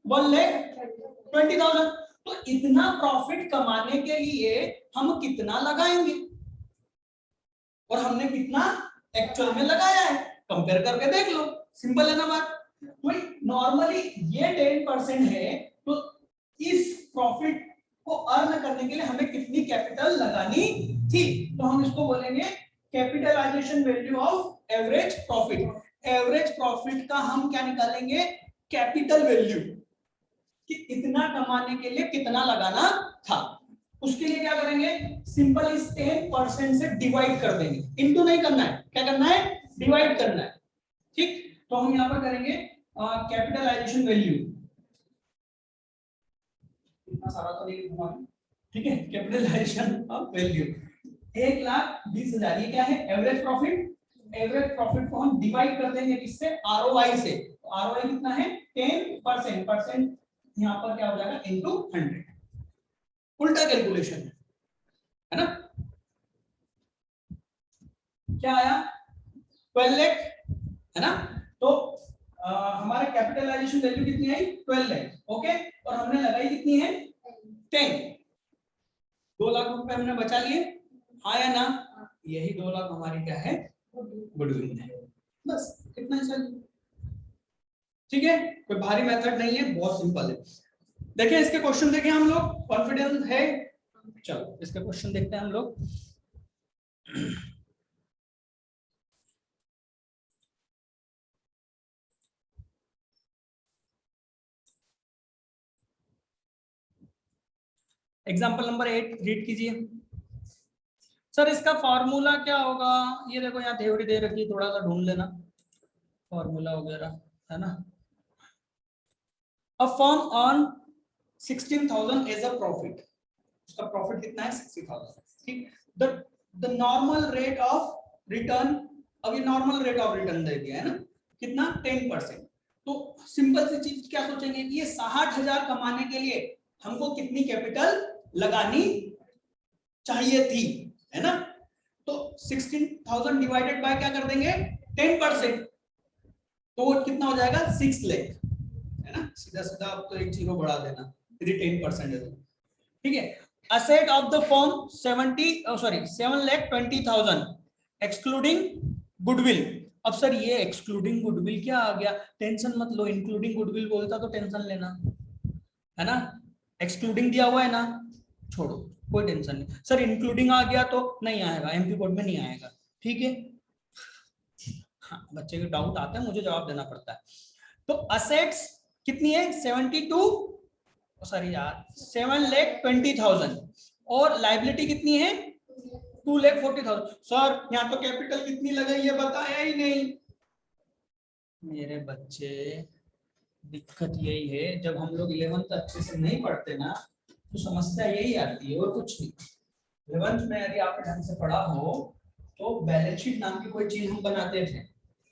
1,20,000, तो इतना प्रॉफिट कमाने के लिए हम कितना लगाएंगे और हमने कितना एक्चुअल में लगाया है, कंपेयर करके देख लो, सिंपल है ना बात। भाई नॉर्मली ये 10% है, तो इस प्रॉफिट को अर्न करने के लिए हमें कितनी कैपिटल लगानी थी, तो हम इसको बोलेंगे capitalisation value of average profit. Average profit का हम क्या निकालेंगे, कैपिटल वैल्यू, कि इतना कमाने के लिए कितना लगाना था। उसके लिए क्या करेंगे, सिंपल इस 10% से डिवाइड कर देंगे, इनटू नहीं करना है, क्या करना है डिवाइड करना है। ठीक, तो हम यहां पर करेंगे कैपिटलाइजेशन वैल्यू, इतना सारा तो नहीं लिखूंगा, ठीक है, कैपिटलाइजेशन ऑफ वैल्यू 1,20,000, ये क्या है एवरेज प्रॉफिट। एवरेज प्रॉफिट को हम डिवाइड कर देंगे किससे, आरओआई से, तो आरओआई कितना है 10%, परसेंट यहां पर क्या हो जाएगा इनटू 100, उल्टा कैलकुलेशन है ना। क्या आया 12 लाख है ना, तो हमारा कैपिटलाइजेशन वैल्यू कितनी आई 12 लाख, ओके, और हमने लगाई कितनी है 10, 2 लाख रुपए हमने बचा लिए, हाँ या ना, यही 2 लाख हमारी क्या है गुडविल है, बस इतना ही सर। ठीक है, कोई भारी मेथड नहीं है, बहुत सिंपल है। देखिए इसके क्वेश्चन देखें हम लोग, कॉन्फिडेंस है, चलो इसके क्वेश्चन देखते हैं हम लोग। एग्जाम्पल नंबर 8 रीड कीजिए। सर इसका फॉर्मूला क्या होगा, ये देखो यहाँ थ्योरी दे रखी है, थोड़ा सा ढूंढ लेना फॉर्मूला वगैरह, है ना। A firm earn 16,000 as a profit, उसका प्रॉफिट कितना है 60,000, ठीक। The normal rate of return, अब ये नॉर्मल रेट ऑफ रिटर्न दे दिया है ना, कितना 10%, तो सिंपल सी चीज क्या सोचेंगे कि ये 60,000 कमाने के लिए हमको कितनी कैपिटल लगानी चाहिए थी, है ना। तो 16,000 डिवाइडेड बाय क्या कर देंगे 10%, तो वो कितना हो जाएगा 6 लाख, है ना, सीधा सीधा आप तो एक जीरो बढ़ा देना यदि 10% है तो, ठीक है। Asset of the firm 7,20,000 excluding goodwill. अब सर ये एक्सक्लूडिंग गुडविल क्या आ गया, टेंशन मत लो, इंक्लूडिंग गुडविल बोलता तो टेंशन लेना, है ना, एक्सक्लूडिंग दिया हुआ है ना, छोड़ो कोई टेंशन नहीं। सर इंक्लूडिंग आ गया तो नहीं आएगा, एमपी बोर्ड में नहीं आएगा, ठीक है। हाँ बच्चे के डाउट आते हैं, मुझे जवाब देना पड़ता है। तो असेट्स कितनी है 7,20,000 और लाइबिलिटी कितनी है 2,40,000। सर यहाँ तो कैपिटल कितनी लगाई है बताया ही नहीं। मेरे बच्चे दिक्कत यही है, जब हम लोग 11th अच्छे से नहीं पढ़ते ना तो समस्या यही आती है और कुछ नहीं। 11th में यदि आपने ढंग से पढ़ा हो तो बैलेंस शीट नाम की कोई चीज हम बनाते थे,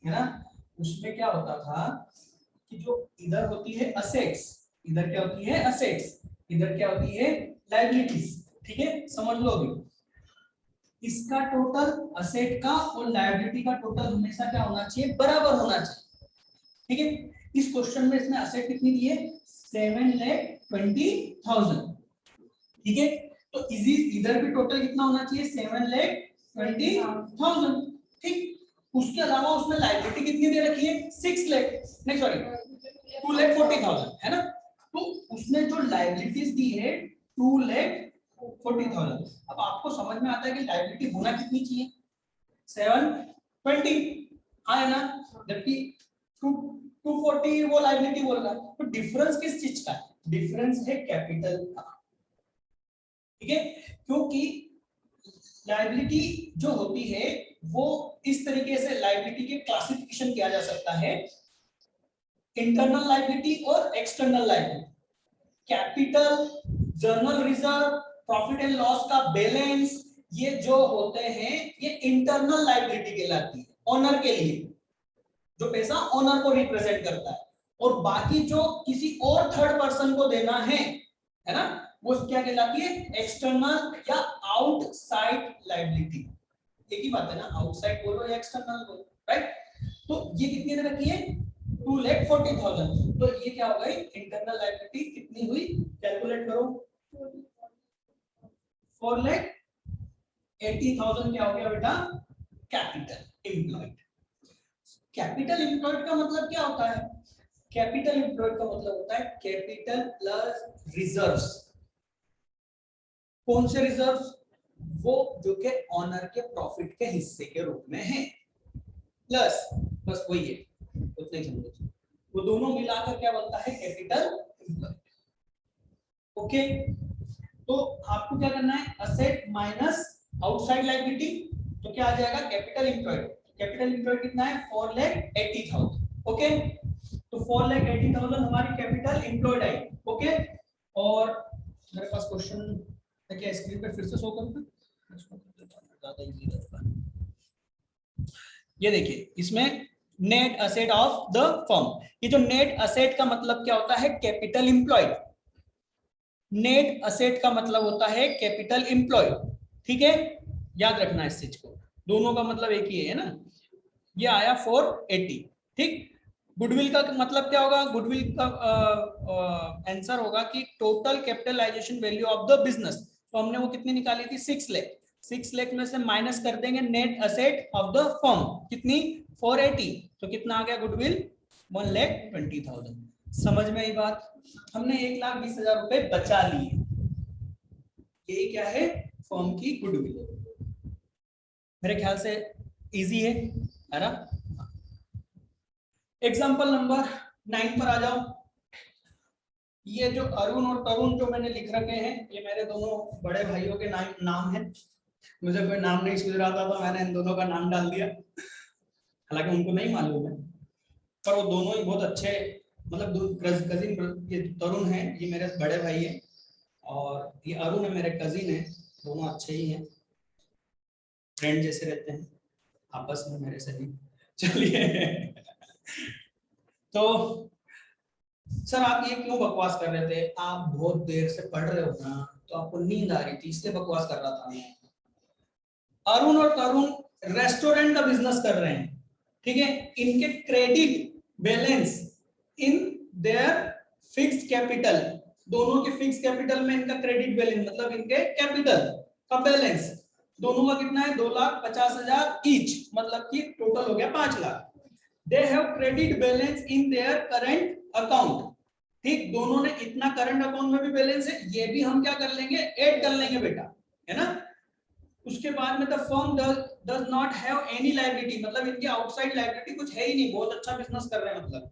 है ना, उसमें क्या होता था कि जो इधर होती है असेट्स, इधर क्या होती है असेट्स, इधर क्या होती है लायबिलिटीज, ठीक है, समझ लो अभी। इसका टोटल असेट का और लायबिलिटी का टोटल हमेशा क्या होना चाहिए बराबर होना चाहिए, ठीक है। इस क्वेश्चन में इसमें असेट कितनी दी है 7,20,000, ठीक है, तो इजी इधर भी टोटल कितना होना चाहिए 7,20,000, ठीक। उसके अलावा उसमें लायबिलिटी कितनी दे रखी है 6 लाख, नहीं सॉरी 2,40,000, है ना, तो उसने जो लायबिलिटीज दी है 2,40,000। अब आपको समझ में आता है कि लायबिलिटी होना कितनी चाहिए 720, हाँ है ना, जबकि 240 वो लायबिलिटी बोल रहा है, तो डिफरेंस किस चीज का है, डिफरेंस है कैपिटल का, ठीक है। क्योंकि लायबिलिटी जो होती है वो इस तरीके से लायबिलिटी के क्लासिफिकेशन किया जा सकता है, इंटरनल लायबिलिटी और external liability. Capital, journal reserve, profit and loss का बैलेंस, ये जो होते हैं ये इंटरनल लायबिलिटी कहलाती है, ओनर के लिए, जो पैसा ओनर को रिप्रेजेंट करता है। और बाकी जो किसी और थर्ड पर्सन को देना है ना, वो क्या कहलाती है, एक्सटर्नल या आउटसाइड लायबिलिटी। एक ही बात है ना, आउटसाइड बोलो या एक्सटर्नल बोलो, राइट। तो ये कितनी दे रखी है, 2,40,000। तो ये क्या हो गई, इंटरनल लायबिलिटी कितनी हुई, कैलकुलेट करो, 4,80,000 क्या हो गया बेटा, कैपिटल एम्प्लॉयड। कैपिटल एम्प्लॉयड का मतलब क्या होता है, कैपिटल एम्प्लॉयड का मतलब होता है कैपिटल प्लस रिजर्व्स। कौन से रिजर्व्स, वो जो के ऑनर के प्रॉफिट के हिस्से के रूप में है, प्लस बस वही है, उतना ही समझो, वो दोनों मिलाकर क्या बनता है, कैपिटल एम्प्लॉयड। ओके, तो आपको क्या करना है, असेट माइनस आउटसाइड लायबिलिटी, तो क्या आ जाएगा, कैपिटल एम्प्लॉयड। कैपिटल एम्प्लॉयड कितना है, 4,80,000। ओके, तो 4,80,000 हमारी कैपिटल एम्प्लॉयड आई। ओके, और मेरे पास क्वेश्चन है, क्या स्क्रीन पे फिर से शो करूं, ज्यादा इजी रहेगा। ये देखिए, इसमें net asset of the firm, ये जो नेट असेट का मतलब क्या होता है, कैपिटल एम्प्लॉयड। नेट असेट का मतलब होता है कैपिटल एम्प्लॉयड, ठीक है, याद रखना इस चीज को, दोनों का मतलब एक ही है ना। ये आया 480, ठीक। गुडविल का मतलब क्या होगा, गुडविल का आंसर होगा कि total capitalisation value of the business. तो हमने वो कितनी निकाली थी, 6 लाख। 6 लाख में से माइनस कर देंगे net asset of the firm, कितनी, 480, तो कितना आ गया गुडविल, 1,20,000। समझ में आई बात, हमने 1,20,000 रुपए बचा लिए, यही क्या है, फर्म की गुडविल। मेरे ख्याल से इजी है ना। एग्जाम्पल नंबर 9 पर आ जाओ। ये जो अरुण और तरुण जो मैंने लिख रखे हैं, ये मेरे दोनों बड़े भाइयों के नाम हैं। मुझे कोई नाम नहीं सूझ रहा था तो मैंने इन दोनों का नाम डाल दिया, हालांकि उनको नहीं मालूम है, पर वो दोनों ही बहुत अच्छे, मतलब कजिन। ये तरुण है, ये मेरे बड़े भाई है, और ये अरुण है, मेरे कजिन है। दोनों अच्छे ही हैं, फ्रेंड जैसे रहते हैं आपस में मेरे से भी। चलिए तो सर आप ये क्यों बकवास कर रहे थे, आप बहुत देर से पढ़ रहे हो ना, तो आपको नींद आ रही थी इसलिए बकवास कर रहा था मैं। अरुण और तरुण रेस्टोरेंट का बिजनेस कर रहे हैं, ठीक है। इनके credit balance in their fixed capital, दोनों के फिक्स कैपिटल में इनका क्रेडिट बैलेंस मतलब इनके कैपिटल का बैलेंस दोनों का कितना है, 2,50,000 ईच, मतलब कि टोटल हो गया 5 lakh. They have credit balance in their current account, ठीक, दोनों ने इतना करंट अकाउंट में भी बैलेंस है, ये भी हम क्या कर लेंगे, ऐड कर लेंगे बेटा, है ना। उसके बाद में the firm does not have any liability, मतलब इनकी आउटसाइड लायबिलिटी कुछ है ही नहीं, बहुत अच्छा बिजनेस कर रहे हैं, मतलब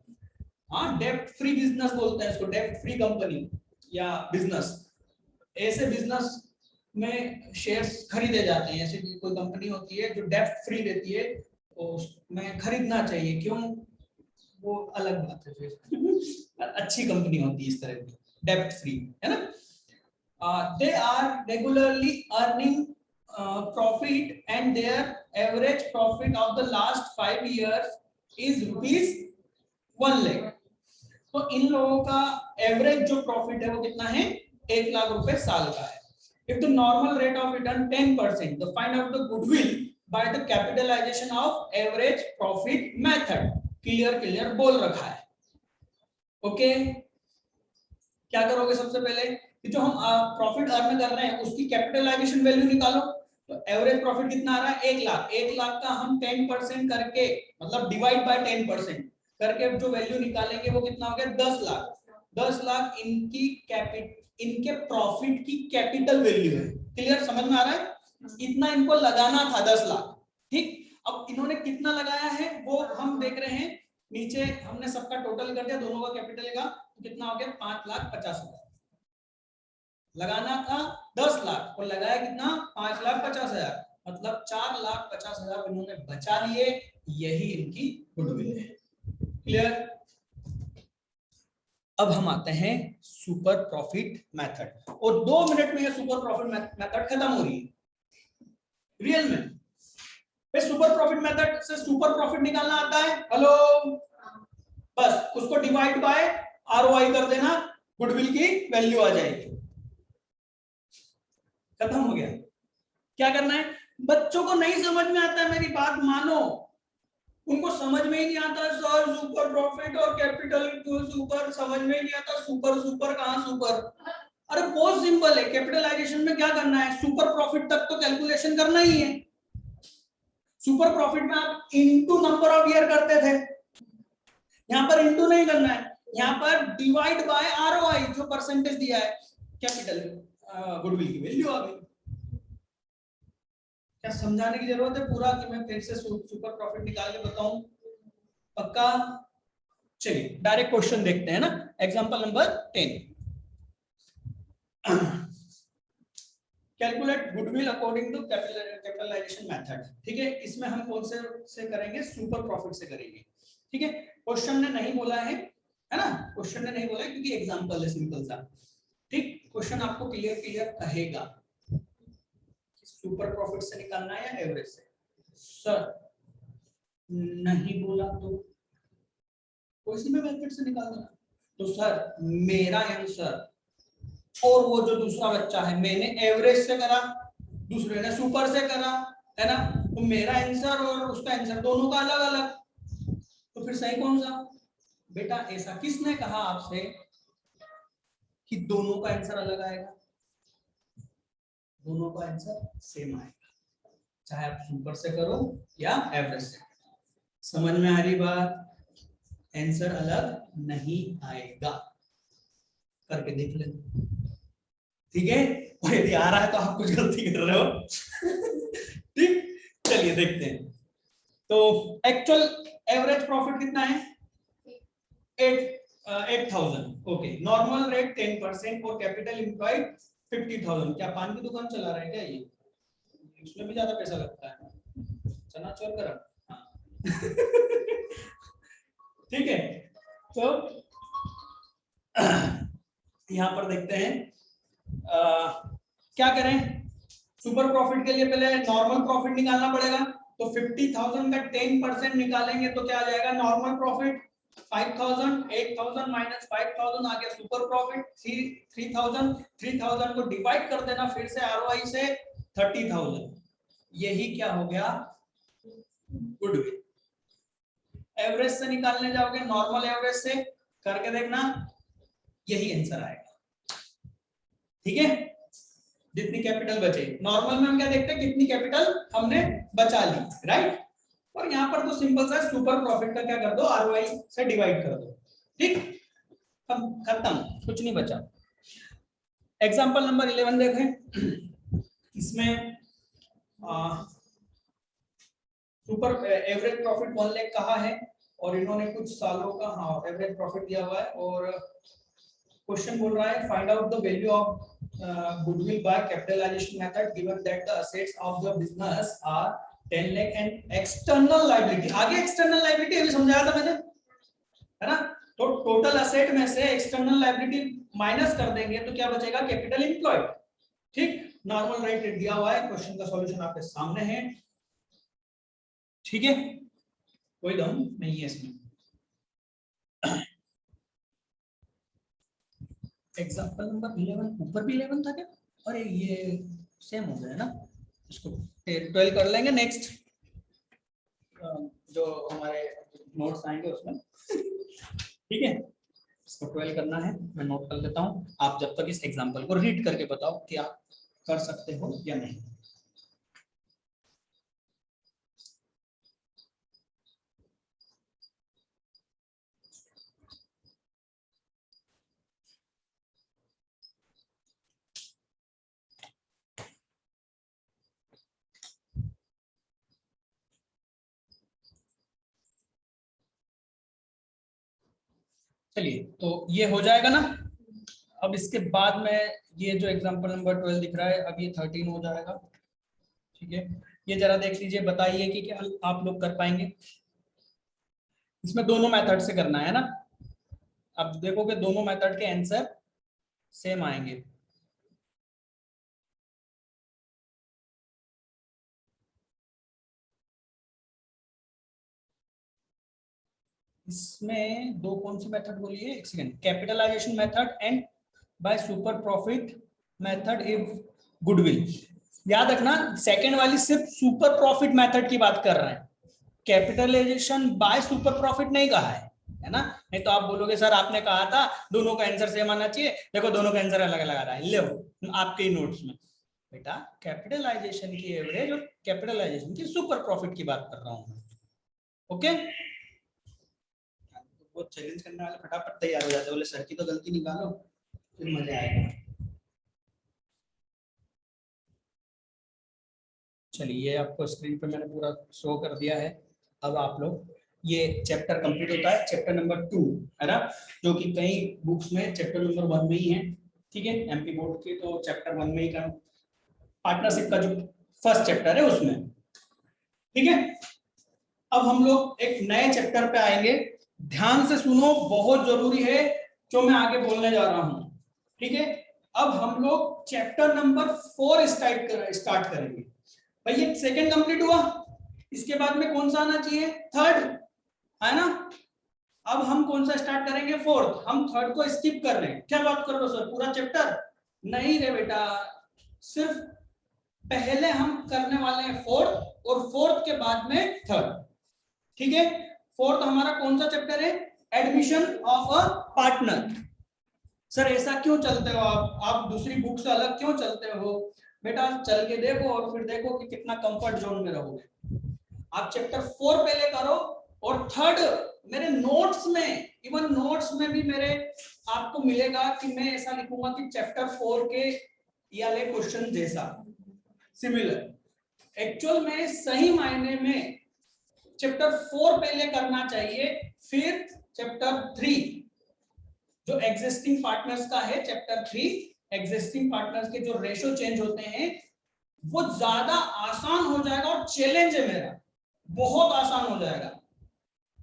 हाँ, डेब्ट फ्री बिजनेस बोलते हैं इसको, डेब्ट फ्री कंपनी या बिजनेस। ऐसे बिजनेस में शेयर्स खरीदे जाते हैं, ऐसी कोई कंपनी होती है जो डेब्ट फ्री देती है, तो उसमें खरीदना चाहिए, क्यों, वो अलग बात है फिर अच्छी कंपनी होती है इस तरह की, डेब्ट फ्री, है ना। They are regularly earning profit and their average profit of the last 5 years is ₹1 lakh. तो इन लोगों का एवरेज जो प्रॉफिट है वो कितना है, 1 लाख रुपए साल का है। If the normal rate of return 10%, तो find out the goodwill by the capitalisation of average profit method. Clear बोल रखा है। ओके, क्या करोगे, सबसे पहले कि जो हम प्रॉफिट अर्न कर रहे हैं उसकी कैपिटलाइजेशन वैल्यू निकालो। तो एवरेज प्रॉफिट कितना आ रहा है, 1 लाख। 1 लाख का हम 10% करके, मतलब डिवाइड बाय 10% करके जो वैल्यू निकालेंगे वो कितना हो गया, 10 लाख। 10 लाख इनके प्रॉफिट की कैपिटल वैल्यू है। क्लियर, समझ में आ रहा है, इतना इनको लगाना था 10 लाख, ठीक। अब इन्होंने कितना लगाया है वो हम देख रहे हैं, नीचे हमने सबका टोटल कर दिया, दोनों का कैपिटल का, तो कितना हो गया, 5,50,000। लगाना था 10 लाख और लगाया कितना, 5,50,000, मतलब 4,50,000 इन्होंने बचा लिए, यही इनकी गुडविल है। क्लियर। अब हम आते हैं सुपर प्रॉफिट मेथड, और 2 मिनट में ये सुपर प्रॉफिट मेथड खत्म हो रही है। रियल में सुपर प्रॉफिट मेथड से सुपर प्रॉफिट निकालना आता है? हेलो, बस उसको डिवाइड बाय आरओआई कर देना, गुडविल की वैल्यू आ जाएगी, खत्म हो गया। क्या करना है? बच्चों को नहीं समझ में आता है, मेरी बात मानो, उनको समझ में ही नहीं आता सर सुपर प्रॉफिट और कैपिटल सुपर, समझ में ही नहीं आता सुपर सुपर कहां सुपर। अरे बहुत सिंपल है, कैपिटलाइजेशन में क्या करना है, सुपर प्रॉफिट तक तो कैलकुलेशन करना ही है। सुपर प्रॉफिट में आप इनटू नंबर ऑफ ईयर करते थे, यहां पर इनटू नहीं करना है, यहां पर डिवाइड बाय आरओआई, जो परसेंटेज दिया है कैपिटल गुडविल की वैल्यू आ गई। क्या समझाने की जरूरत है पूरा कि मैं फिर से सुपर प्रॉफिट निकाल के बताऊं? पक्का? चलिए डायरेक्ट क्वेश्चन देखते हैं ना, example number 10। Calculate goodwill according to capitalisation method. ठीक है, इसमें हम कौन से करेंगे? सुपर प्रॉफिट से करेंगे। ठीक है, क्वेश्चन ने नहीं बोला है ना, क्वेश्चन ने नहीं बोला है क्योंकि एग्जांपल है सिंपल सा। ठीक, क्वेश्चन आपको क्लियर क्लियर कहेगा सुपर प्रॉफिट से निकालना है या एवरेज से। सर नहीं बोला तो कोई सी भी मेथड से निकालना, तो सर मेरा आंसर और वो जो दूसरा बच्चा है, मैंने एवरेज से करा, दूसरे ने सुपर से करा, है ना, तो मेरा आंसर और उसका आंसर दोनों का अलग अलग, तो फिर सही कौन सा? बेटा ऐसा किसने कहा आपसे कि दोनों का आंसर अलग आएगा? दोनों का आंसर सेम आएगा, चाहे आप सुपर से करो या एवरेज से। समझ में आ रही बात? आंसर अलग नहीं आएगा, करके देख लेना। ठीक है, और यदि आ रहा है तो आप कुछ गलती कर रहे हो। ठीक, चलिए देखते हैं। तो एक्चुअल एवरेज प्रॉफिट कितना है? 8,000। ओके, नॉर्मल रेट 10% और कैपिटल एम्प्लॉयड 50,000। क्या पान की दुकान चला रहा है क्या ये? इसमें भी ज्यादा पैसा लगता है, चना चोर कर। ठीक है, तो यहां पर देखते हैं क्या करें। सुपर प्रॉफिट के लिए पहले नॉर्मल प्रॉफिट निकालना पड़ेगा, तो 50,000 का 10% निकालेंगे तो क्या आ जाएगा? नॉर्मल प्रॉफिट 5,000, 8,000 माइनस 5,000 आ गया सुपर प्रॉफिट 3,000। 3,000 को डिवाइड कर देना फिर से आरओआई से 30,000। यही क्या हो गया? गुडविल। एवरेज से निकालने जाओगे, नॉर्मल एवरेज से करके देखना, यही आंसर आएगा। ठीक है, जितनी कैपिटल बचे, नॉर्मल में हम क्या देखते हैं? कितनी कैपिटल हमने बचा ली, राइट। और यहाँ पर तो सिंपल सा सुपर प्रॉफिट का क्या कर दो? आरओआई से डिवाइड कर दो। ठीक, खत्म, कुछ नहीं बचा। एग्जांपल नंबर 11 देखें। इसमें सुपर एवरेज प्रॉफिट 1 लाख कहा है और इन्होंने कुछ सालों का एवरेज प्रॉफिट दिया हुआ है, और क्वेश्चन बोल रहा है find out the value of goodwill by capitalisation method given that the assets of the business are 10 lakh and external liability. आगे एक्सटर्नल लायबिलिटी अभी समझाया था मैंने, है ना। तो टोटल असेट में से एक्सटर्नल लायबिलिटी माइनस कर देंगे तो क्या बचेगा? Capital employed. ठीक, नॉर्मल रेट दिया हुआ है, क्वेश्चन का सॉल्यूशन आपके सामने है। ठीक है, कोई दम नहीं है इसमें। एग्जांपल नंबर 11, ऊपर भी 11 था क्या? अरे ये सेम हो गया ना, इसको 12 कर लेंगे नेक्स्ट, जो हमारे नोट्स आएंगे उसमें। ठीक है, इसको 12 करना है, मैं नोट कर लेता हूँ। आप जब तक इस एग्जांपल को रीड करके बताओ कि आप कर सकते हो या नहीं। चलिए, तो ये हो जाएगा ना। अब इसके बाद में ये जो एग्जांपल नंबर 12 दिख रहा है, अब ये 13 हो जाएगा। ठीक है, ये जरा देख लीजिए, बताइए कि क्या आप लोग कर पाएंगे। इसमें दोनों मेथड से करना है ना। अब देखोगे दोनों मेथड के आंसर सेम आएंगे। इसमें दो कौन सी मेथड बोली है, एक second, capitalisation method and by super profit method if goodwill. याद रखना सेकंड वाली सिर्फ सुपर प्रॉफिट मेथड की बात कर रहे हैं, कैपिटलाइजेशन बाय सुपर प्रॉफिट नहीं कहा है ना। नहीं तो आप बोलोगे सर आपने कहा था दोनों का आंसर सेम आना चाहिए, देखो दोनों का आंसर अलग अलग आ रहा है, लो आपके ही नोट्स में। बेटा कैपिटलाइजेशन की एवरेज और कैपिटलाइजेशन की सुपर प्रॉफिट की बात कर रहा हूं मैं। ओके, बहुत चैलेंज करने वाले फटाफट तैयार हो जाते, बोले सर की तो गलती निकालो फिर मजा आएगा। चलिए ये आपको स्क्रीन पे मैंने पूरा शो कर दिया है। अब आप लोग ये चैप्टर कंप्लीट होता है, चैप्टर नंबर 2 है ना, जो कि कई बुक्स में चैप्टर नंबर 1 में ही है। ठीक है, एमपी बोर्ड के तो चैप्टर 1 में ही का पार्टनरशिप का जो फर्स्ट चैप्टर है उसमें। ठीक है, अब हम लोग एक नए चैप्टर पे आएंगे, ध्यान से सुनो बहुत जरूरी है जो मैं आगे बोलने जा रहा हूं। ठीक है, अब हम लोग चैप्टर नंबर 4 स्टार्ट करेंगे। भाई ये सेकंड कंप्लीट हुआ, इसके बाद में कौन सा आना चाहिए, थर्ड, है ना। अब हम कौन सा स्टार्ट करेंगे, फोर्थ। हम थर्ड को स्किप कर रहे हैं, क्या बात कर रहे हो सर पूरा चैप्टर, नहीं रे बेटा, सिर्फ पहले हम करने वाले हैं फोर्थ और फोर्थ के बाद में थर्ड। ठीक है, फोर्थ हमारा कौन सा चैप्टर है, admission of a partner. Sir ऐसा क्यों चलते हो आप दूसरी बुक से अलग क्यों चलते हो, बेटा चल के देखो और फिर देखो कि कितना कंफर्ट जोन में रहोगे। आप चैप्टर 4 पहले करो और थर्ड मेरे नोट्स में, इवन नोट्स में भी मेरे आपको मिलेगा कि मैं ऐसा लिखूंगा कि चैप्टर 4 के ये वाले क्वेश्चन जैसा सिमिलर। एक्चुअल में सही मायने में चैप्टर 4 पहले करना चाहिए, फिर चैप्टर 3 जो एग्जिस्टिंग पार्टनर्स का है, चैप्टर 3 एग्जिस्टिंग पार्टनर्स के जो रेशो चेंज होते हैं वो ज्यादा आसान हो जाएगा और चैलेंज है मेरा, बहुत आसान हो जाएगा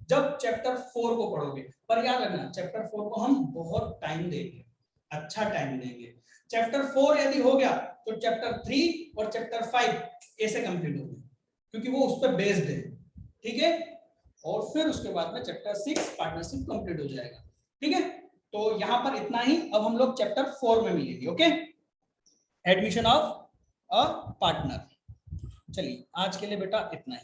जब चैप्टर 4 को पढ़ोगे। पर याद रखना चैप्टर 4 को हम बहुत टाइम देंगे, अच्छा टाइम देंगे। चैप्टर 4 यदि हो गया तो चैप्टर 3 और चैप्टर 5 ऐसे कंप्लीट होंगे क्योंकि वो उस पर बेस्ड है। ठीक है, और फिर उसके बाद में चैप्टर 6 पार्टनरशिप कंप्लीट हो जाएगा। ठीक है, तो यहां पर इतना ही। अब हम लोग चैप्टर 4 में मिलेंगे। Okay, admission of a partner. चलिए आज के लिए बेटा इतना ही।